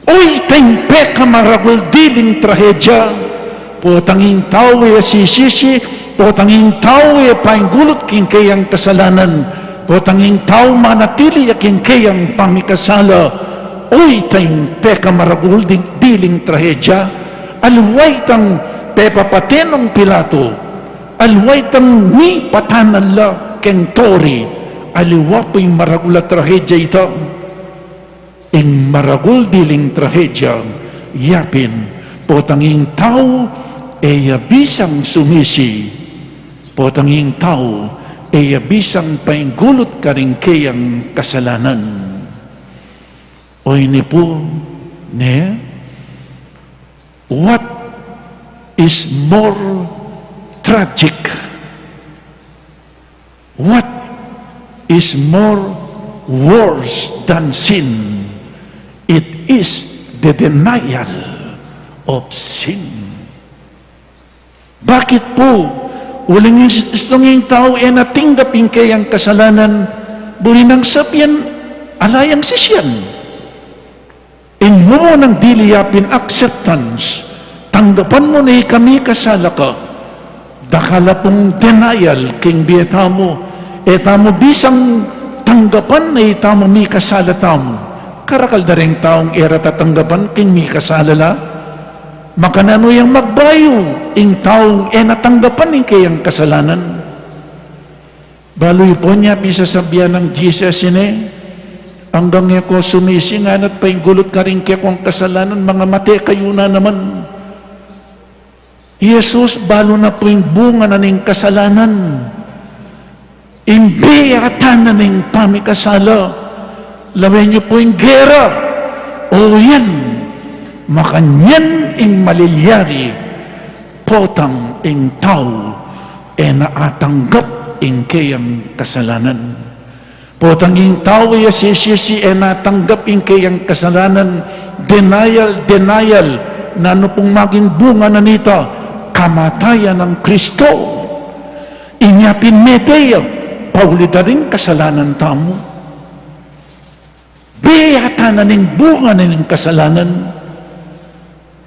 Uy, tengpe ka maragul diling trahedya, po tanging tao sisisi, po tanging tao painggulot king kayang kasalanan, po tanging tao manatili king kayang pangikasala. Uy, tengpe ka maragul diling trahedya, alway tang pepapatenong Pilato, alway tang ni patanan la keng tori, aliwa po yung maragul at trahedya ito. Ing maragul diling trahedya, yapin, potanging tao, bisang sumisi, potanging tao, bisang painggulot ka rin kayang kasalanan. O ini po, what is more tragic? What is more worse than sin? It is the denial of sin. Bakit po? Uling yung istong yung tao natinggapin kayang kasalanan, buri ng sabihan, alayang sisyan. Mo ng diliyapin acceptance, tanggapan mo na kami kasala ka. Dakala pong denial king bieta mo, tamo bisang tanggapan na itamo mi kasala tamo. Karakal da rin taong era tatanggapan king mi kasala la. Makanano yung magbayo, ing taong natanggapan ing kayang kasalanan. Baloy po niya, pisasabihan ng Jesus ini, hanggang niya ko sumisingan at painggulot ka rin kaya kong kasalanan, mga mate kayo na naman. Jesus, balo na po yung bunga na ning kasalanan. Imbi ata na ning pamikasala. Lawin niyo po yung gera. O yan, makanyan ing malilyari, potang ing tao, naatanggap ing kayang kasalanan. Potang ing tao yasisisi natanggap ing kayang kasalanan, denial, na ano pong maging bunga na nito, kamatayan ng Kristo. Inyapin meteya, paulida rin kasalanan tamo. Beyata na ning bunga na ning kasalanan.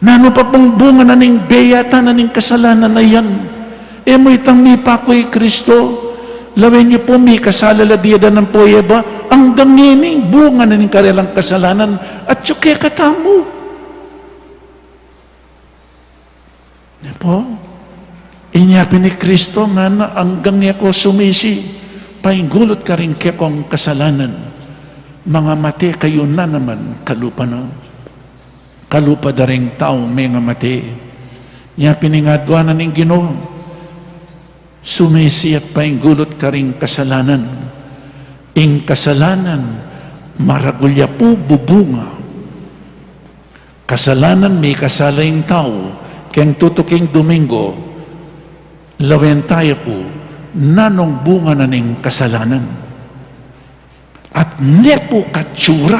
Nano pa pong bunga na ning beyata na ning kasalanan na yan. Mo itang mipa ko'y Kristo. Lawin niyo po mi kasalaladiada ng poyeba. Ang dangining bunga na ning karelang kasalanan. At suke katamo. Po? Inyapin ni Kristo nga na hanggang niya ko sumisi. Painggulot ka rin kekong kasalanan. Mga mati kayo na naman kalupa na. Kalupa da rin tao may nga mati. Niya piningadwa na ning Ginoo. Sumisi at painggulot ka rin kasalanan. Ing kasalanan, maragulya po bubunga. Kasalanan may kasalayang tao. Kaya tutuking Domingo, lawen tayo po, nanong bunga na ning kasalanan. At nepo katsura.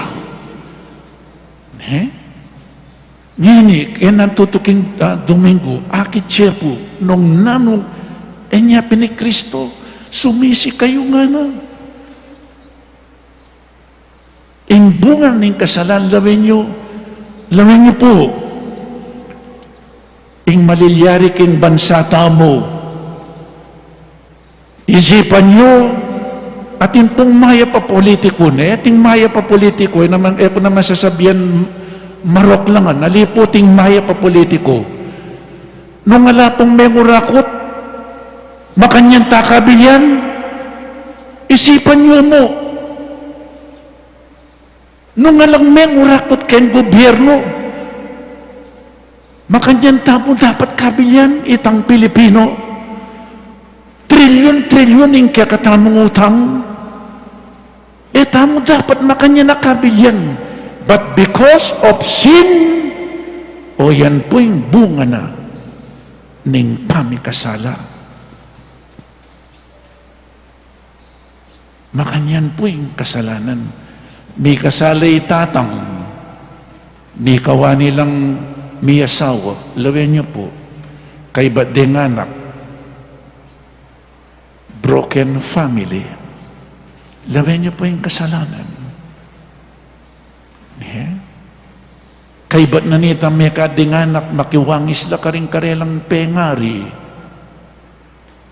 Ngini, kaya nantutuking Domingo, akit siya po, nung nanong, niya ni Kristo, sumisi kayo nga na. Ing bunga ning kasalanan, lawin niyo po, ing malilyari king bansa tamo. Isipan nyo, atin pong maya pa politiko ating maya pa politiko, naman, ko naman sasabihan, marok lang, naliputing maya pa politiko. Nung ala pong mengurakot, makanyang takabilyan, isipan nyo mo. Nung alang mengurakot kayong gobyerno, makanyan tamo dapat kabilyan itang Pilipino. Trilyon yung kakatamong utang. Tamo dapat makanyan na kabilyan. But because of sin, yan po yung bunga na ning pamikasala. Makanyan po yung kasalanan. May kasalay tatang, may kawa nilang may asawa, lawin niyo po, kay bading anak, broken family, lawin niyo po yung kasalanan. Kay ba't na nita may kading anak, makiwangis la karing karelang pengari,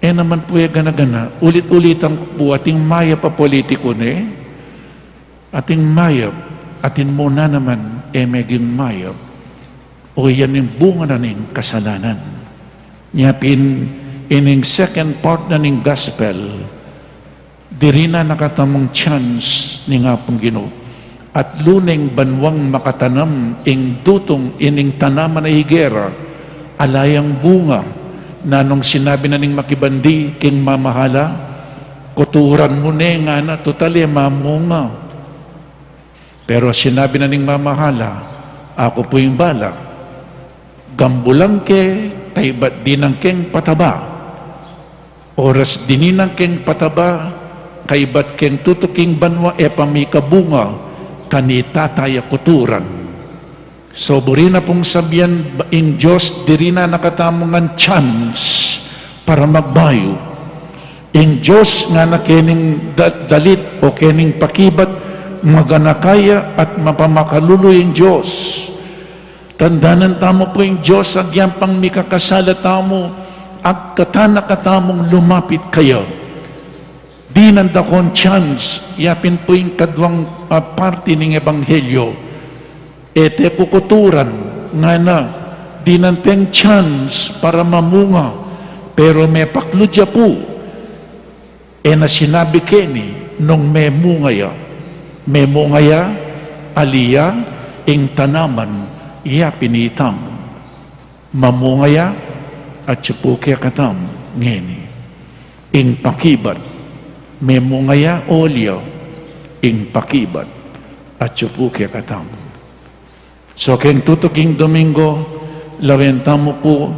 naman po yung gana-gana, ulit-ulitan po ating maya pa politiko ating mayap, atin muna naman, meging mayap, o yan yung bunga na ning kasalanan. Nyapin, ining second part na ning gospel, diri na nakatamong chance ni nga pong Ginoo. At luneng banwang makatanam, ing dutong ining tanaman na higera, alayang bunga, na nung sinabi na ning makibandi, king mamahala, kuturan mo nga na, totally mamunga. Pero sinabi na ning mamahala, ako po yung balak, gambulang ke, taybat dinang keng pataba, oras dininang keng pataba, kaybat keng tutuking banwa, pamikabunga, kanitataya kuturan. So, buri na pong sabihan, in Diyos, diri na nakatamungan chance para magbayo. In Diyos, nga na kening dalit o kening pakibat, maganakaya at mapamakaluluy ang Diyos. Tandanan tamo po yung Diyos, agyan pang mikakasala tamo, at katana katamong lumapit kayo. di nandakon chance, yapin po yung kadwang party ng Ebanghelyo, ete kukuturan, nga na, di nanteng chance para mamunga, pero may pakludya po, na sinabi keni, nung may mungaya, aliya, ing tanaman, yapinitam, mamungaya, at sipuke katam, ngeni, ing pakibat, may mungaya olyo, ing pakibat, at sipuke katam. So, keng tutuking Domingo, lawenta mo po,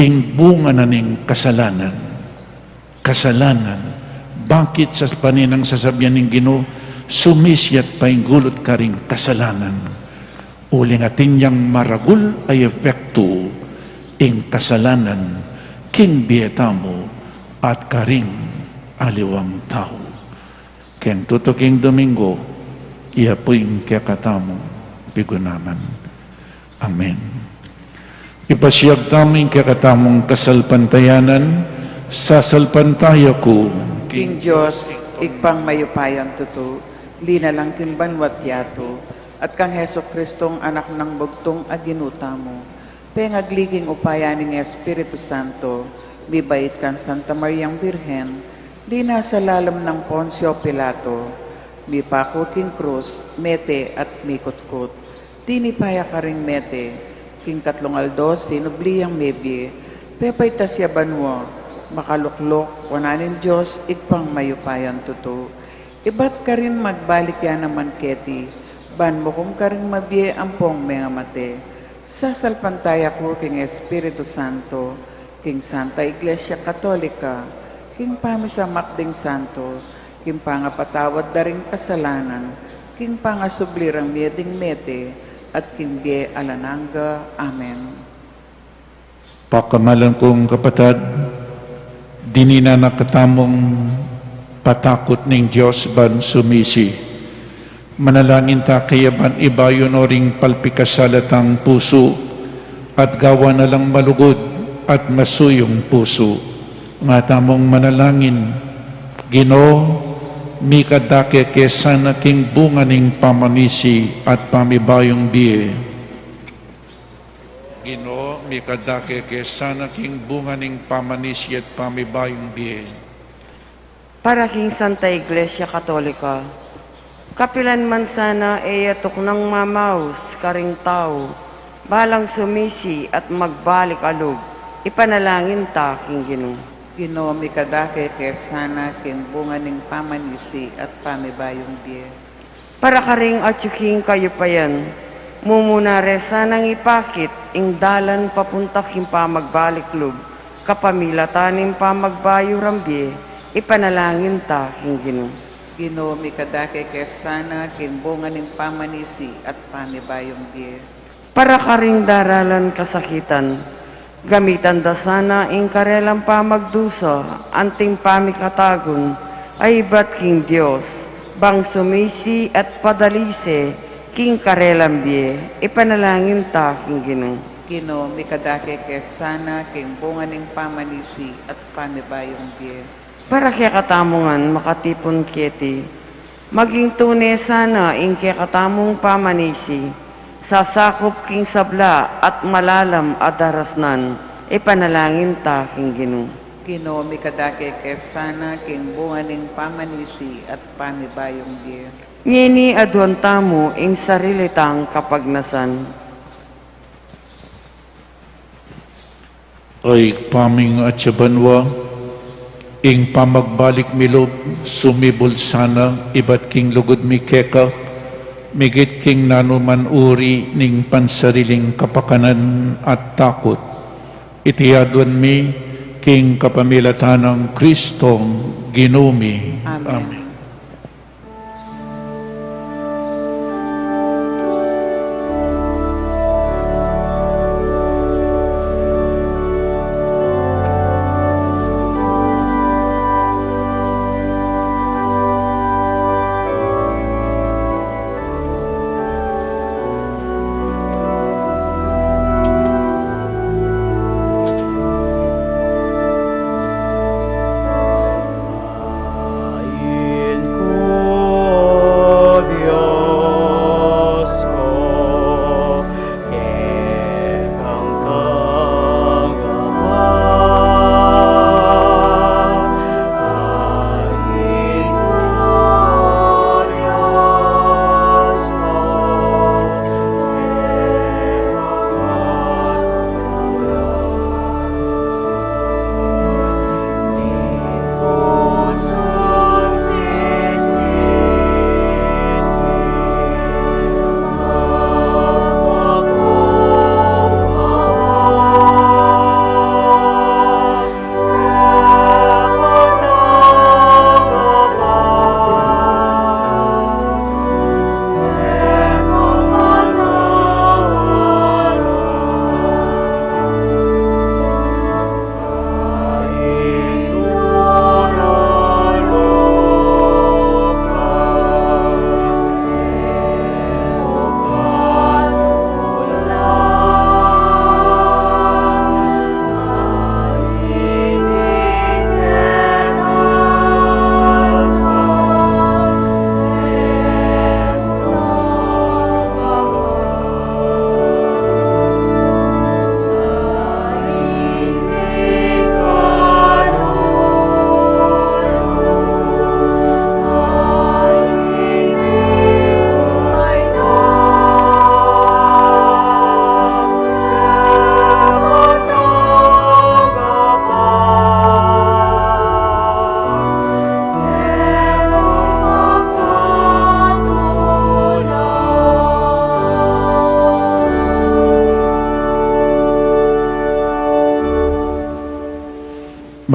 ing bunga na ning kasalanan. Kasalanan. Bakit sa paninang sasabihan ng Ginoo, sumisyat pa ing gulot ka ring kasalanan. Uling atin yang maragul ay efekto ing kasalanan, king bieta mo at karing aliwang tao. Ken tutuking Domingo, iya po ing kakatamo, pigunaman. Amen. Ipasiyag taming kakatamong kasalpantayanan, sasalpantaya ko, King Diyos, igpang mayupayan tuto, lina lang timbanwat yato, at kang Heso Kristong anak ng bugtong aginuta mo, pengagliging upayan ng Espiritu Santo, bibait kang Santa Mariang Birhen, lina sa lalam ng Poncio Pilato, mipako king krus, mete at mikutkut, tinipaya ka ring mete, king Katlong Aldos, sinubliyang mebye, pepay tasya banwa, makaluklok, wananin Diyos, igpang mayupayan tuto. Ibat ka rin magbalik yan naman keti, ban mo kung ka rin mabye ampong mga mate. Sasalpantaya ko king Espiritu Santo, king Santa Iglesia Katolika, king pamisamakding Santo, king pangapatawad daring kasalanan, king pangasublirang mieding mete, at king bie alananga. Amen. pakamalan kong kapatid, dinina nakatamong patakot ng Diyos ban sumisi. Manalangin ta kaya ban ibayon o ring palpikasalatang puso at gawa na lang malugod at masuyong puso. Nga tamong manalangin, Ginoo, mikadake kesana king bunga ning pamanisi at pamibayong biye. Ginoo, mikadake kesana king bunga ning pamanisi at pamibayong biye. Para king Santa Iglesia Katolika, kapilan man sana eyatok ng mamaus karing tao, balang sumisi at magbalik alog, ipanalangin ta king Ginoo. Ginoo, mikadake kesana king bunga ning pamanisi at pamibayong biye. Para karing atsuking kayo pa yan, mumunare sanang ipakit ing dalan papunta king pamagbalik log, kapamilatanin pamagbayo rambye, ipanalangin ta king Ginoo. Ginoo, mikadake kesana king bunga ning pamanisi at pamibayong biye. Para karing daralan kasakitan, gamitan da sana ing karelang pamagdusa, anting pamikatagon, ay iba't king Diyos, bang sumisi at padalise, king karelang biye, ipanalangin ta king Ginoo. Ginoo, mikadake kesana king bunga ning pamanisi at pamibayong biye. Para kaya katamongan makatipon kiti, maging tunay sana ing kaya katamong pamanisi, sasakop king sabla at malalam adarasnan, ipanalangin ta king Ginoo. Ginoo, mikadake kesana king bunga ning pamanisi at pamibayong biye. Ngini adwan tamo ing sarilitang kapagnasan. Ay paming at sabanwa, ing pamagbalik milog, sumibol sana, iba't king lugod mi keka, migit king nanuman uri ning pansariling kapakanan at takot. Itiyadwan mi, king kapamilatan ng Kristong Ginumi. Amen.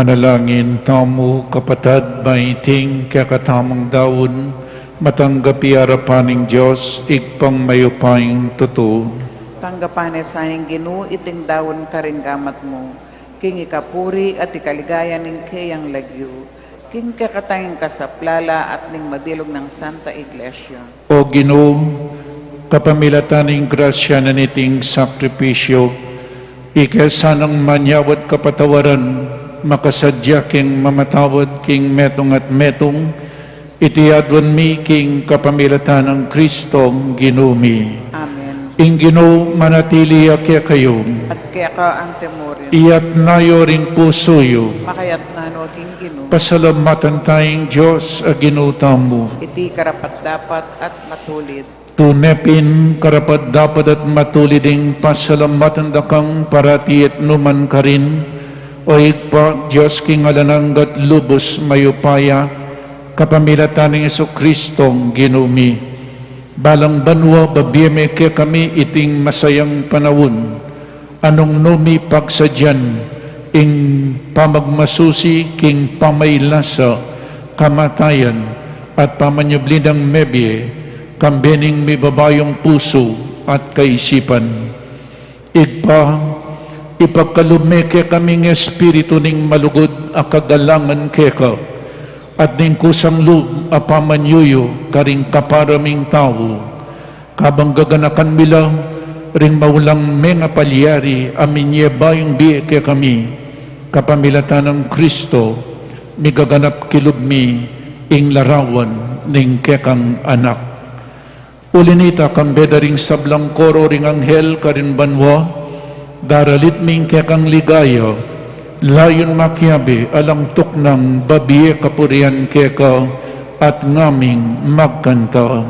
Manalangin tamo kapatad maiting kakatamang daon, matanggapi arapaning Diyos, igpang mayupayang totoo. Tanggapan sa ning Ginoo iting dawon karing gamat mo, king ikapuri at ikaligaya ning kayang lagyo, king kakatanging kasaplala at ning mabilog ng Santa Iglesia. O Ginoo, kapamilataning grasya na niting sakripisyo, ikasanang manyawat kapatawaran, makasadya king mamatawad king metong at metong, itiyadwan mi king kapamilatan ng Kristong ginumi. Amen. Ing Ginoo manatili kaya kayo, At kaya ka ang temurin, iyat nayo ring pusoyo, makayat na no king Ginoo, pasalamatan tayong Diyos a ginutamo. iti karapat dapat at matulid. Tunepin karapat dapat at matuliding pasalamatan dakang parati at numan ka rin, o igpa Diyos king alananggat lubos mayupaya, kapamilatan ng Jesucristong ginumi. Balang banwa babiyeme ke kami iting masayang panawon, anong numi pagsadyan, ing pamagmasusi king pamaylasa, kamatayan, at pamanyablidang mebye, kambening may babayong puso at kaisipan. Igpa, ipagkalumeke kaming espiritu ning malugod a kagalangan keka, at ning kusang loob a pamanyuyo karing kaparaming tao, kabang gaganakan mila ring maulang mga palyari aminye bayong biye ke kami, kapamilatan ng Kristo, migaganap kilubmi ing larawan ning kekang anak. Ulinita kambeda ring sablang koro ring anghel karin banwa, daralit ming kekang ligaya, layon makiabi alang tuknang babiye kapurian keka at ngaming magkanta.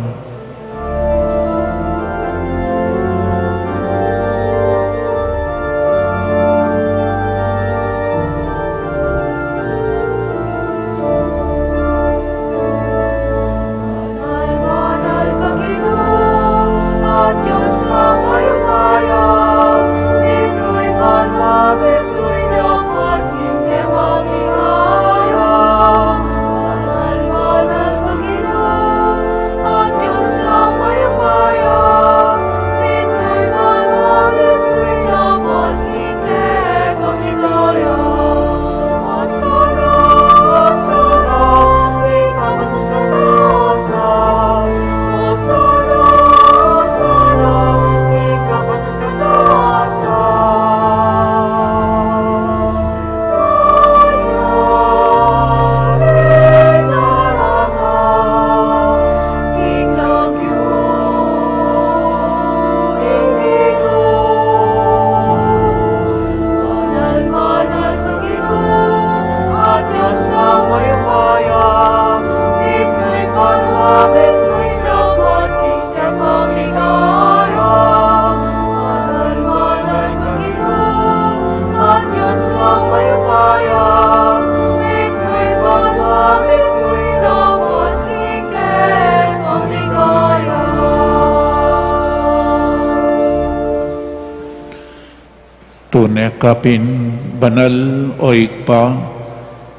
Tunekapin banal o ikpa,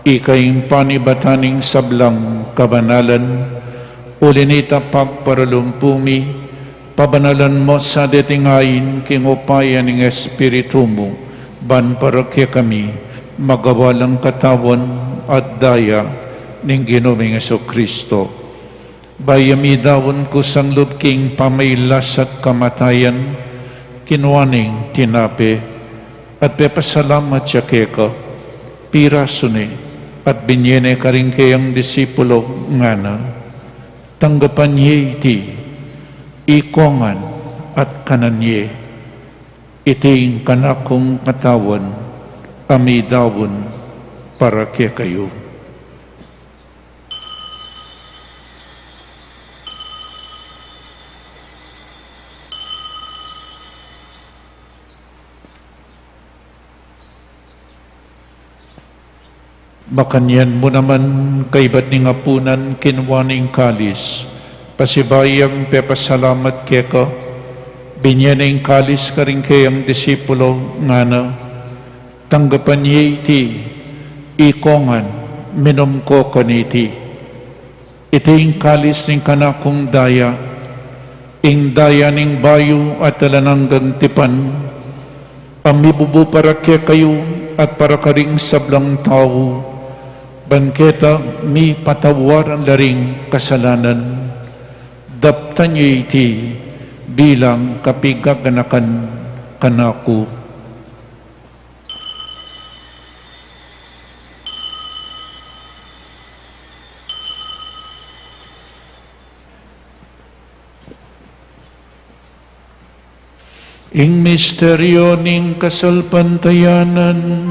ikaing panibataning sablang kabanalan, ulinita pagparalumpumi, pabanalan mo sa detingayin kingupayan ng Espiritu mo, ban para kaya kami, magawalang katawan at daya ng Ginoong Jesucristo. Bayami dawon ko sang lubking pamaylas at kamatayan, kinuaning tinapi, at pepasalamat siya keka, piraso ni, at binyene ka rin kayang disipulo nga na, tanggapan niya iti, ikongan at kananye, iti kanakong katawan, amidawon para kaya kayo. Makanyan mo naman kay ba't ning apunan kinwaning kalis, pasibayang pepasalamat keka, binyaning kalis ka rin kayang disipulo nga na, tanggapan niya iti, ikongan, minom ko kaniti. Itiing kalis ning kanakong daya, ing daya ning bayo at talanang gantipan, pamibubo para kaya kayo at para karing sablang tao, bangketa mi patawar ang laring kasalanan, daptan niyo iti bilang kapigaganakan kanako. Ing misteryo ning kasalpantayanan,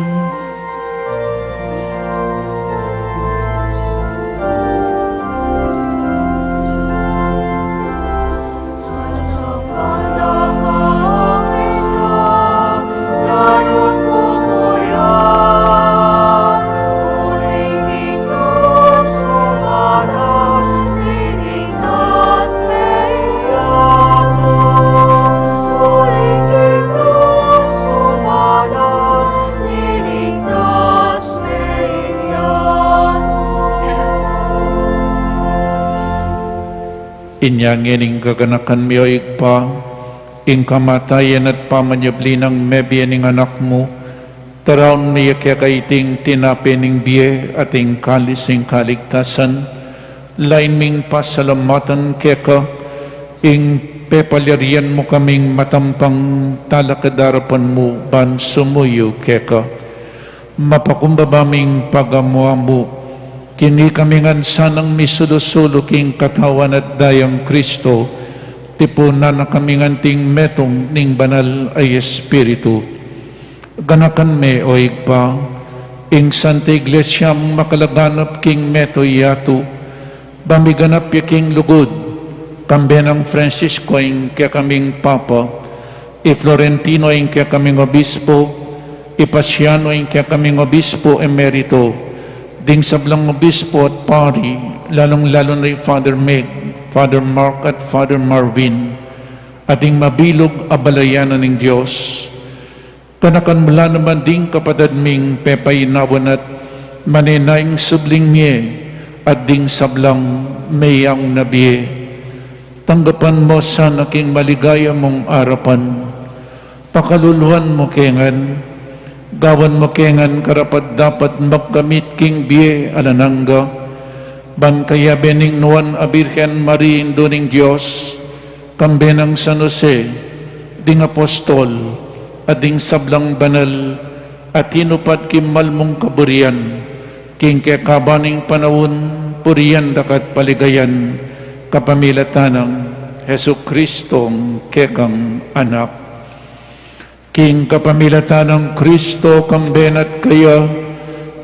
inyangin ing kaganakan mi o igpa, ing kamatayan at pamanyabli ng mebiyan ing anak mo, taraon niya kaya kaiting tinapin ing biye at ing kalis ing kaligtasan, lain ming pasalamatan kaya ka, ing pepalyarian mo kaming matampang talakadarapan mo, ban sumuyo kaya ka, mapakumbabaming pagamuha mo, kini kami ngan sanang misulo-sulo king katawan at dayang Kristo, tipunan na kami nganting metong ning banal ay Espiritu. Ganakan me o igpa, ing Santa Iglesia makalaganap king meto yato, bamiganap ya king lugod, kambenang Francisco ing kaya kaming Papa, Florentino ing kaya kaming Obispo, Pasiano ing kaya kaming Obispo Emerito, ding sablang obispo at pari, lalong-lalo na Father Meg, Father Mark at Father Marvin, ating mabilog abalayanan ng Diyos. Kanakan mula naman ding kapatid ming pepayinawan at maninaing subling niya at ding sablang mayang nabiye. Tanggapan mo sa naking maligaya mong arapan, pakaluluhan mo kengan, gawan mo kengan karapat dapat magkamit king biye alanangga, ban kaya bening nuan abirken mariindo ning Diyos, kambenang San Jose, ding apostol, at ding sablang banal, at tinupad kimal mong kaburian, king kekabaning panawon, puriyan dakat paligayan, kapamilatanang Hesu Kristong kekang anak. King kapamilatan ng Kristo kambenat kaya,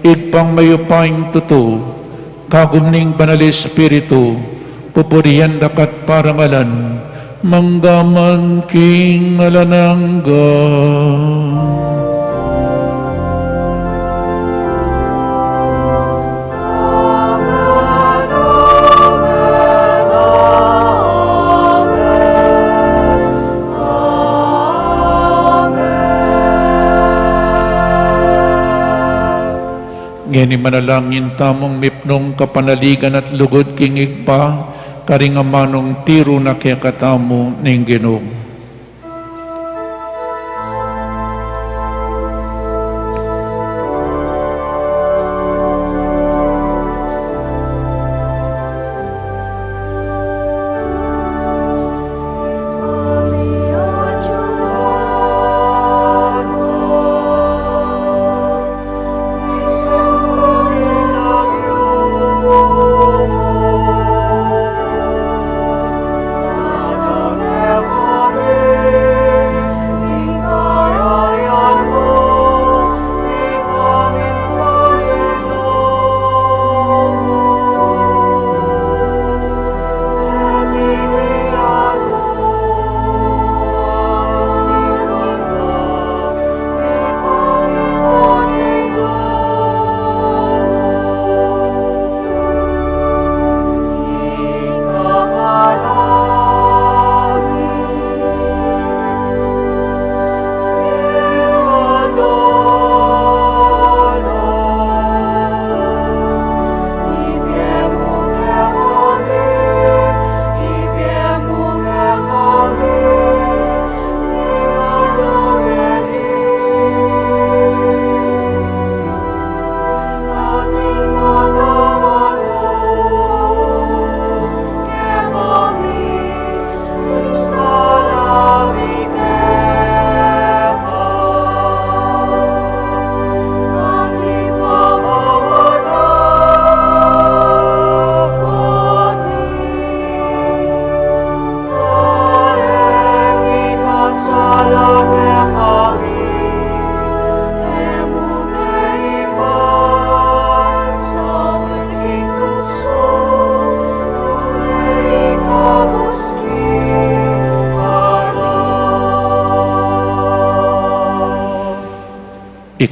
igpang mayupaing tuto, kagumning banal Espiritu, pupuriyan dakat parangalan, manggaman king alanangga. Ngeni manalangin tamong mipnong kapanaligan at lugod king igpa, karingamanong tiro na kaya katamo ning Ginoo.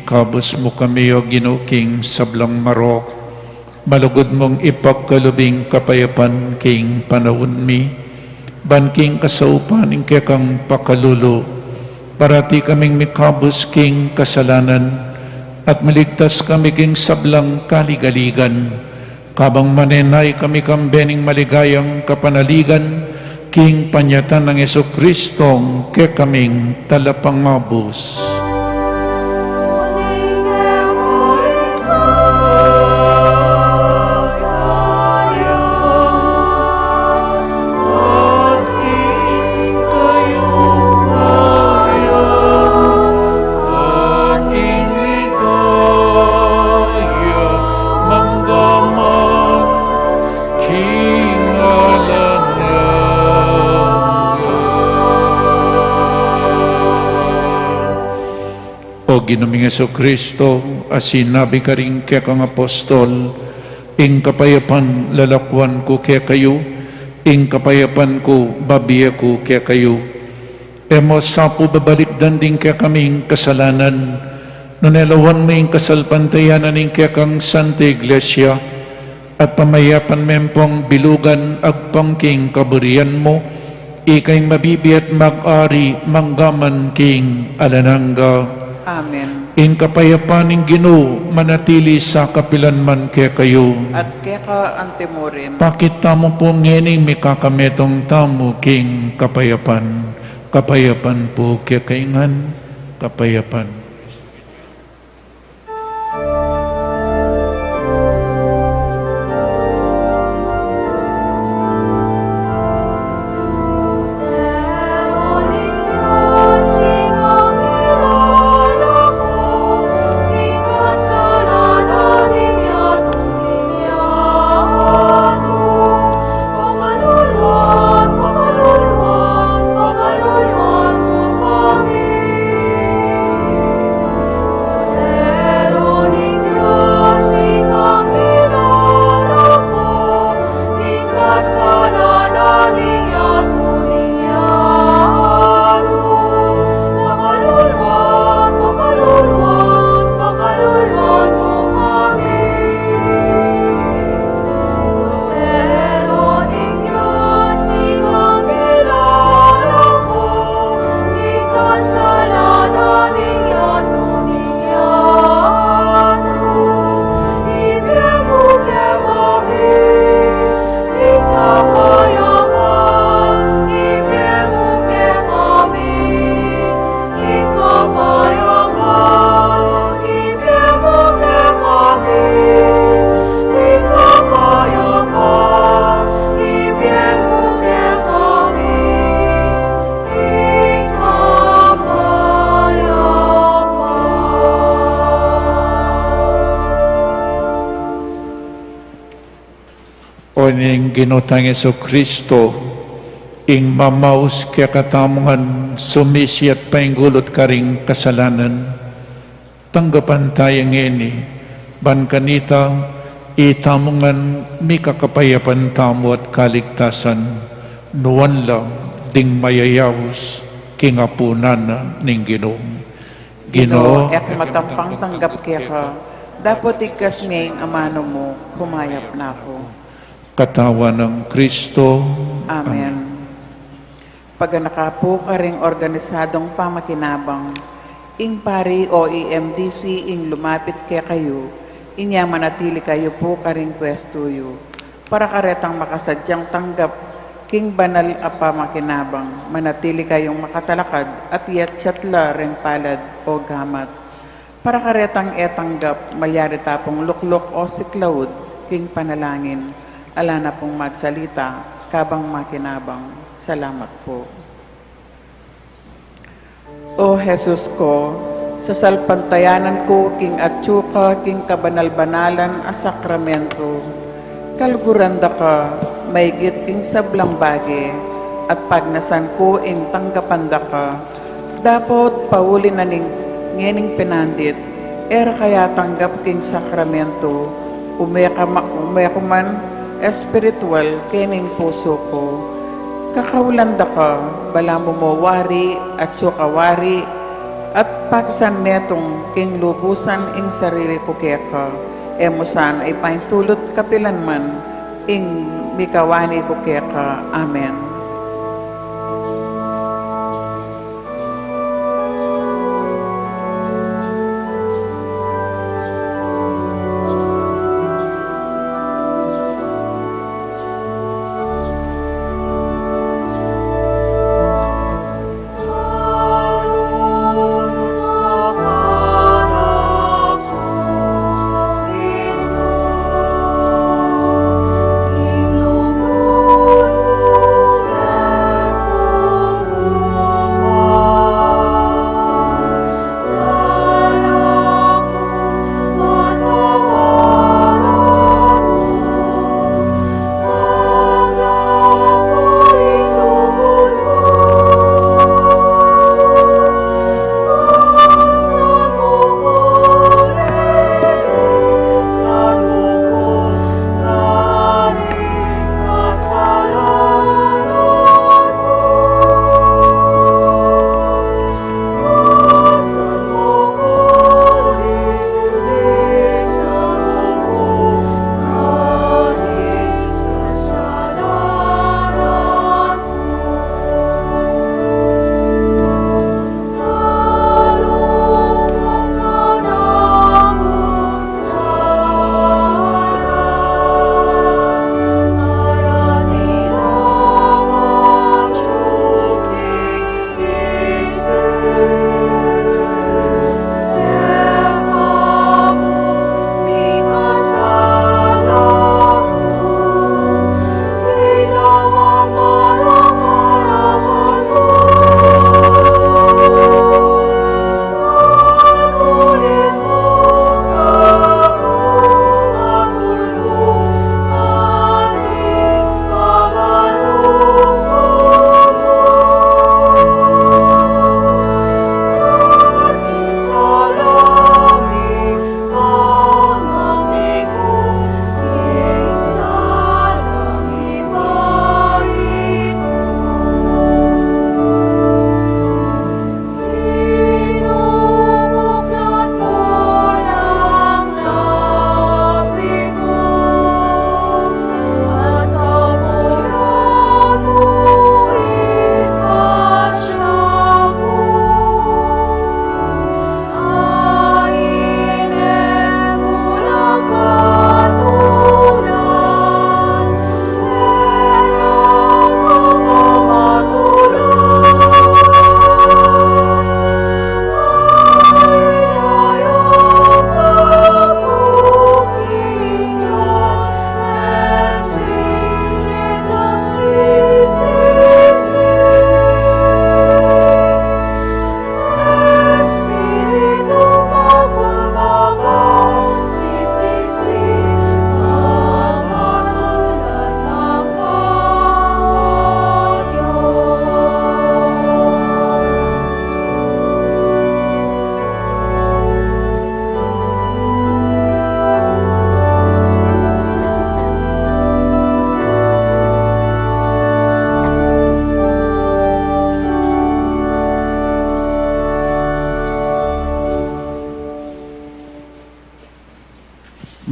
Ikabos mo kami o ginuking sablang marok, malugod mong ipagkalubing kapayapan king panahon mi, banking kasaupan ing kekang pakalulo, parati kaming mikabos king kasalanan, at maligtas kami king sablang kaligaligan, kabang manenay kami kambening maligayang kapanaligan, king panyatan ng Jesucristong kekaming talapangabos. O Ginoong Jesucristo, as sinabi ka rin kaya kang apostol, ing kapayapan lalakwan ko kaya kayo, ing kapayapan ko babiya ko kaya kayo. Emo sapo babalikdan din kaya kaming kasalanan, nunelawan mo ing kasalpantayanan ing kaya kang Santa Iglesia, at pamayapan mempong bilugan agpangking kaburian mo, ikay mabibiyat mag-ari manggaman king alanangga. Amen. In kapayapaning Ginoo, manatili sa kapilanman kaya kayo. At keka antemorin, Pakita mo po ngening may kakametong tamo king kapayapan. Kapayapan po kaya kaingan, kapayapan. O ning ginutang Jesucristo, ing mamaus kaya katamungan sumisi at painggulot karing kasalanan. Tanggapan tayo ngeni, ban kanita, itamungan mi kakapayapan tamo at kaligtasan, nuwan lang ding mayayawos kingapunan ning Ginoo. Ginoo, ek matampang tanggap keka, dapat ikas miyang amano mo, kumayap na ako. Katawan ng Kristo. Amen. Paganaka po karing organisadong pamakinabang, ing pari o EMDC ing lumapit kaya kayo, inya manatili kayo po karing pwestuyo, para karetang makasadyang tanggap, king banal a pamakinabang, manatili kayong makatalakad at yatsyatla ring palad o gamat. Para karetang etanggap, malyari tapong luklok o siklawod, king panalangin, ala na pong magsalita, kabang makinabang. Salamat po. O Jesus ko, sa salpantayanan ko, king atsuka, king kabanal-banalan a sakramento, kalguranda ka, maigit king sablang bagi, at pagnasan ko ing tanggapanda ka, dapat pauli na ning ngening pinandit, era kaya tanggap king sakramento, umeka man, espiritual kening puso ko. Kakawlanda ka, bala mo mo wari at wari, At paksan metong king lubusan ing sarili ko keka, emusan ay paintulot kapilan man, ing mikawani ko keka. Amen.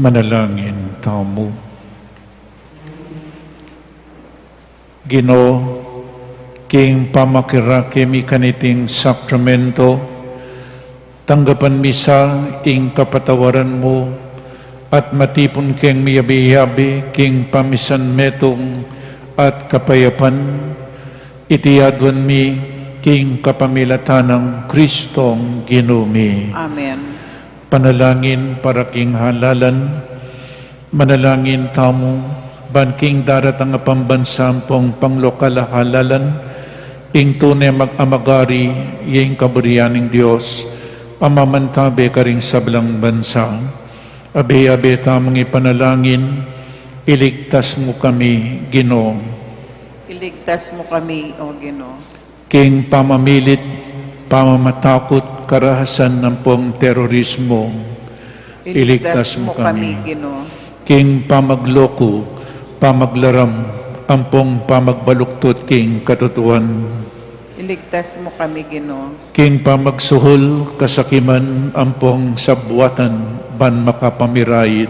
Manalangin tamu. Ginoo, king pamakira kemi kaniting sakramento, tanggapan misa ing kapatawaran mo, at matipon keng miyabi-yabi king pamisan metong at kapayapan, itiyadwan mi king kapamilatanang Kristong Ginumi. Amen. Panalangin para king halalan, manalangin tamo, banking darat ang pambansampong panglokal halalan, ing tunay mag-amagari, yung kaburiyaning Diyos, amamantabe ka ring sablang bansa. Abe-abe tamang ipanalangin, iligtas mo kami, Ginoo. Iligtas mo kami, O Ginoo. King pamamilit, pamamatakot, karahasan ng pong terorismo, iligtas mo kami. Ginoo. King pamagloko, pamaglaram, ampong pamagbaluktot king katutuan, Iligtas mo kami, Ginoo. King pamagsuhol kasakiman ampong sabwatan ban makapamirayit.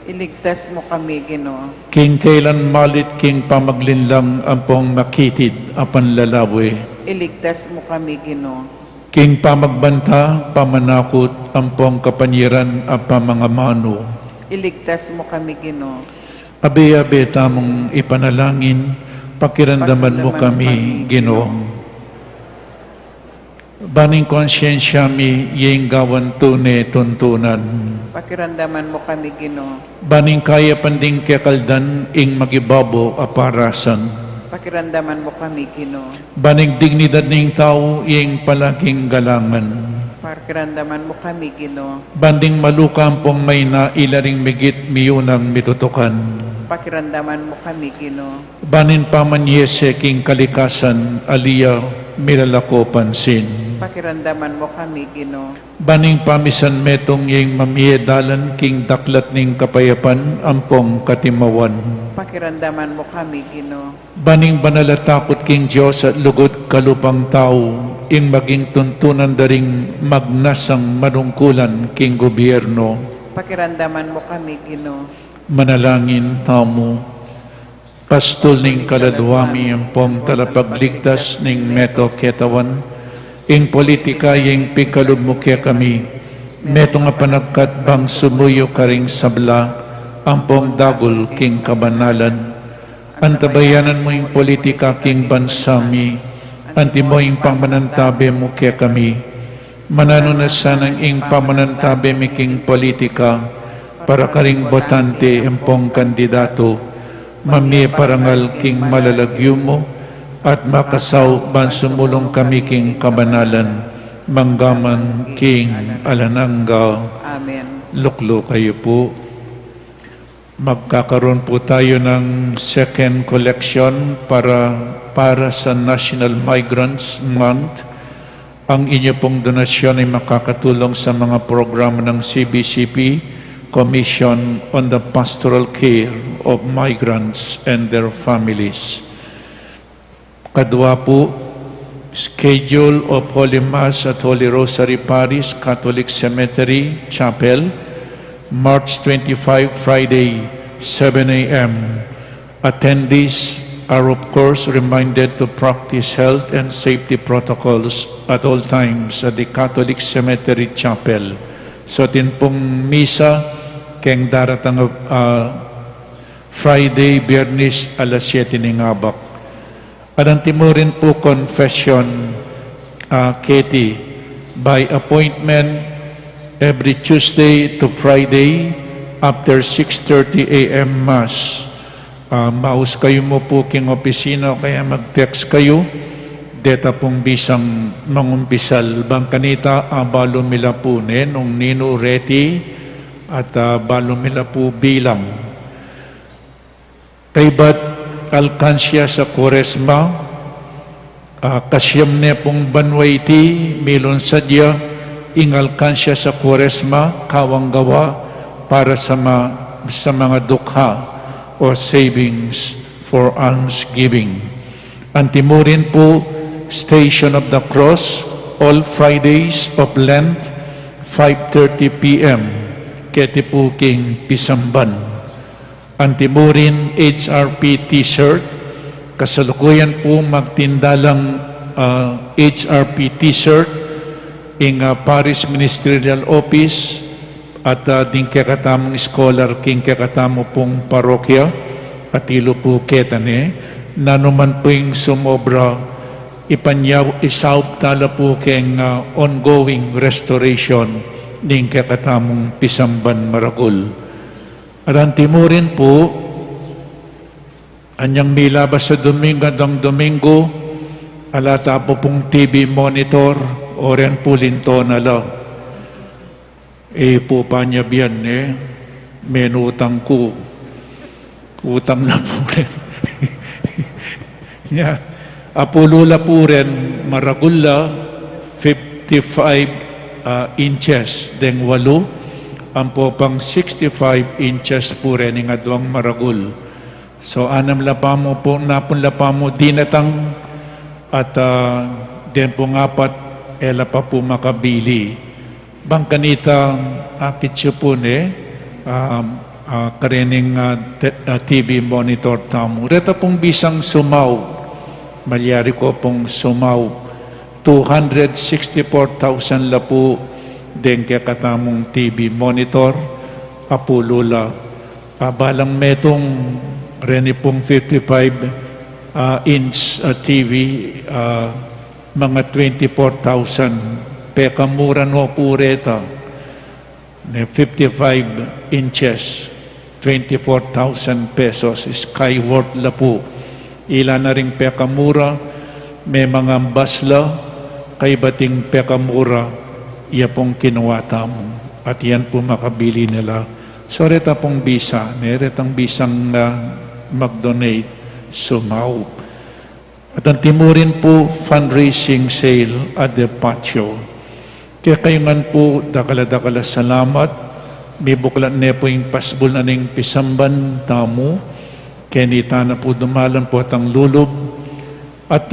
Iligtas mo kami, Ginoo. King kailan malit king pamaglinlang ampong makitid apan lalawi. Iligtas mo kami, Ginoo. King pamagbanta pamanakot ampong kapanyiran apa mga mano. Iligtas mo kami, Ginoo. Abi-abi tamong ipanalangin, pakiramdaman mo kami, Ginoo. Baning konsyensya mi yeng gawan tune tuntunan. Pakiramdaman mo kami, Ginoo. Baning kaya panding kekaldan ing magibabo aparasan. Pakiramdaman mo kami, Ginoo. Baning dignidad ning tao yeng palaging galangan. Pakiramdaman mo kami, Ginoo. Banding malukampong may nailaring migit miyunang mitutukan. Pakiramdaman mo kami, Ginoo. Banin pamanyese king kalikasan aliya milalako pansin. Pakiramdaman mo kami, Ginoo. Baning pamisan metong yeng mamiedalan king daklat ning kapayapan ampong katimawan. Pakiramdaman mo kami, Ginoo. Baning banalatakot king Diyos at lugod kalupang tao ing maging tuntunan daring magnasang manungkulan king gobyerno. Pakiramdaman mo kami, Ginoo. Manalangin tamo. Pastol ning kaladwami ampong talapagligtas ning meto ketawan ing politika yung pikalub mo kaya kami, meto nga panagkat bang sumuyo karing sabla, ampong dagol king kabanalan. Antabayanan mo yung politika king bansami, anti mo yung pamanantabe mo kaya kami. Manano na sanang ing pamanantabe mi king politika, para karing botante ampong kandidato, mami parangal king malalagyo mo, at makasaw ban sumulong kami king kabanalan, manggaman king alanangga. Amen. Luklo kayo po. Magkakaroon po tayo ng second collection para sa National Migrants Month. Ang inyo pong donasyon ay makakatulong sa mga programa ng CBCP, Commission on the Pastoral Care of Migrants and Their Families. Kadwa po, schedule of Holy Mass at Holy Rosary Parish Catholic Cemetery Chapel, March 25, Friday, 7 a.m. Attendees are of course reminded to practice health and safety protocols at all times at the Catholic Cemetery Chapel. So tinpong misa, keng daratang Friday, Biyernes, alas 7 ng abak. Timurin po confession, Katie, by appointment every Tuesday to Friday after 6:30 a.m. Mass. Maus kayo mo po king opisina, kaya mag-text kayo. Deta pong bisang mangumpisal. Bang kanita, balo mila po nung Nino Reti at balo mila po bilang. Kaybat alkansya sa Koresma, kasyam ne pong banwayti, milon sadya, ing alkansya sa Koresma, kawanggawa para sa mga dukha o savings for almsgiving. Antimurin po, Station of the Cross, all Fridays of Lent, 5:30 p.m. Keti po king Pisamban. Antimurin HRP t-shirt, kasalukuyan po magtindalang HRP t-shirt ing Parish Ministerial Office at din kakatamong scholar king kakatamo pong parokya at ilo po ketane nanuman po yung sumobra ipanyaw isaw tala po keng ongoing restoration ning kakatamong Pisamban Maragul. Timurin po, anyang milabas sa Domingo, alata po pong TV monitor, oren po linto na la. Po panyabian menutang ko. Utang na po rin. Apulula po rin, Maragula, 55 inches, deng 8. Ang po pang 65 inches po rin ng adwang Maragul. So, napon la pa mo dinatang at din po ngapat ela pa po makabili. Bangkanita akit siya po karening TV monitor tamo. Reta pong bisang sumaw, malyari ko pong sumaw, 264,000 la po din kaya katamong TV monitor, apulula. Balang metong reni pong 55 inch TV, mga 24,000. Pekamura no po reta, 55 inches, 24,000 pesos, Skyward la po. Ila na rin pekamura, may mga basla, kay bating pekamura, iya pong kinuwata mo. At yan po makabili nila. So reta pong bisa, retang bisang mag-donate, sumaw. At ang timurin po, fundraising sale at the patio. Kaya kayo man po, dakala-dakala salamat. May buklat na po yung pasbol na ning pisamban tamo. Kaya nita na po dumalan po at ang lulub. At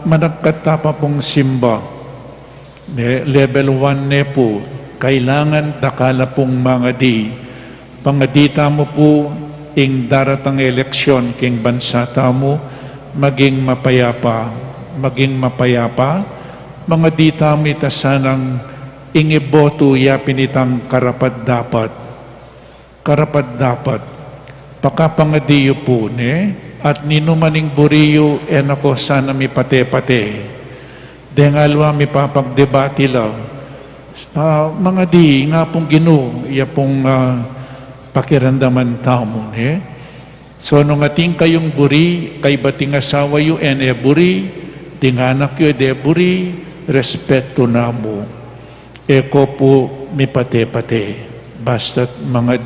managkatapa pong simba. Level 1 na po. Kailangan dakala pong mga di. Pangadita mo po, ing daratang eleksyon king bansa tamo, maging mapayapa. Mga dita mo itasanang ingiboto yapin itang karapat dapat. Pakapangadiyo po at ninumaning buriyo ako sana mi pate-pate. Dengalwa mi papagdebati lang. Mga di nga pong Ginoo, iya pong pakirandaman tamo. So nung ating kayong buri, kay bating asawa yu buri, tinganak yu buri, respeto na mo. Eko po mi pate-pate. Basta't mga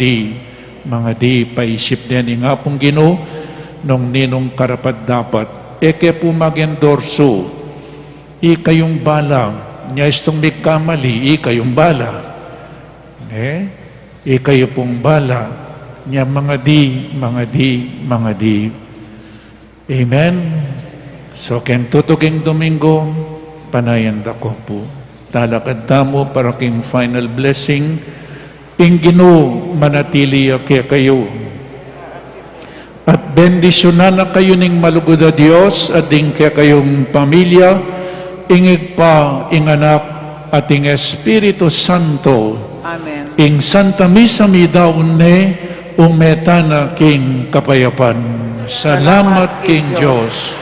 di paisip din nga pong Ginoo nung ninong karapat dapat. Eke po mag-endorso. Ikayong bala. Nya istong may kamali, ikayong bala. Ikayo pong bala. Nya mga di. Amen. So ken tutuking Domingo, panayan ko po. Talakad tamo para king final blessing. Ing Ginoo manatili kaya kayo. At bendisyonan na kayo ning malugod na Diyos at ding kaya kayong pamilya, ingig pa, ing anak, at ing Espiritu Santo. Amen. Ing Santa Misa mi daon umeta na king kapayapan. Salamat king Diyos.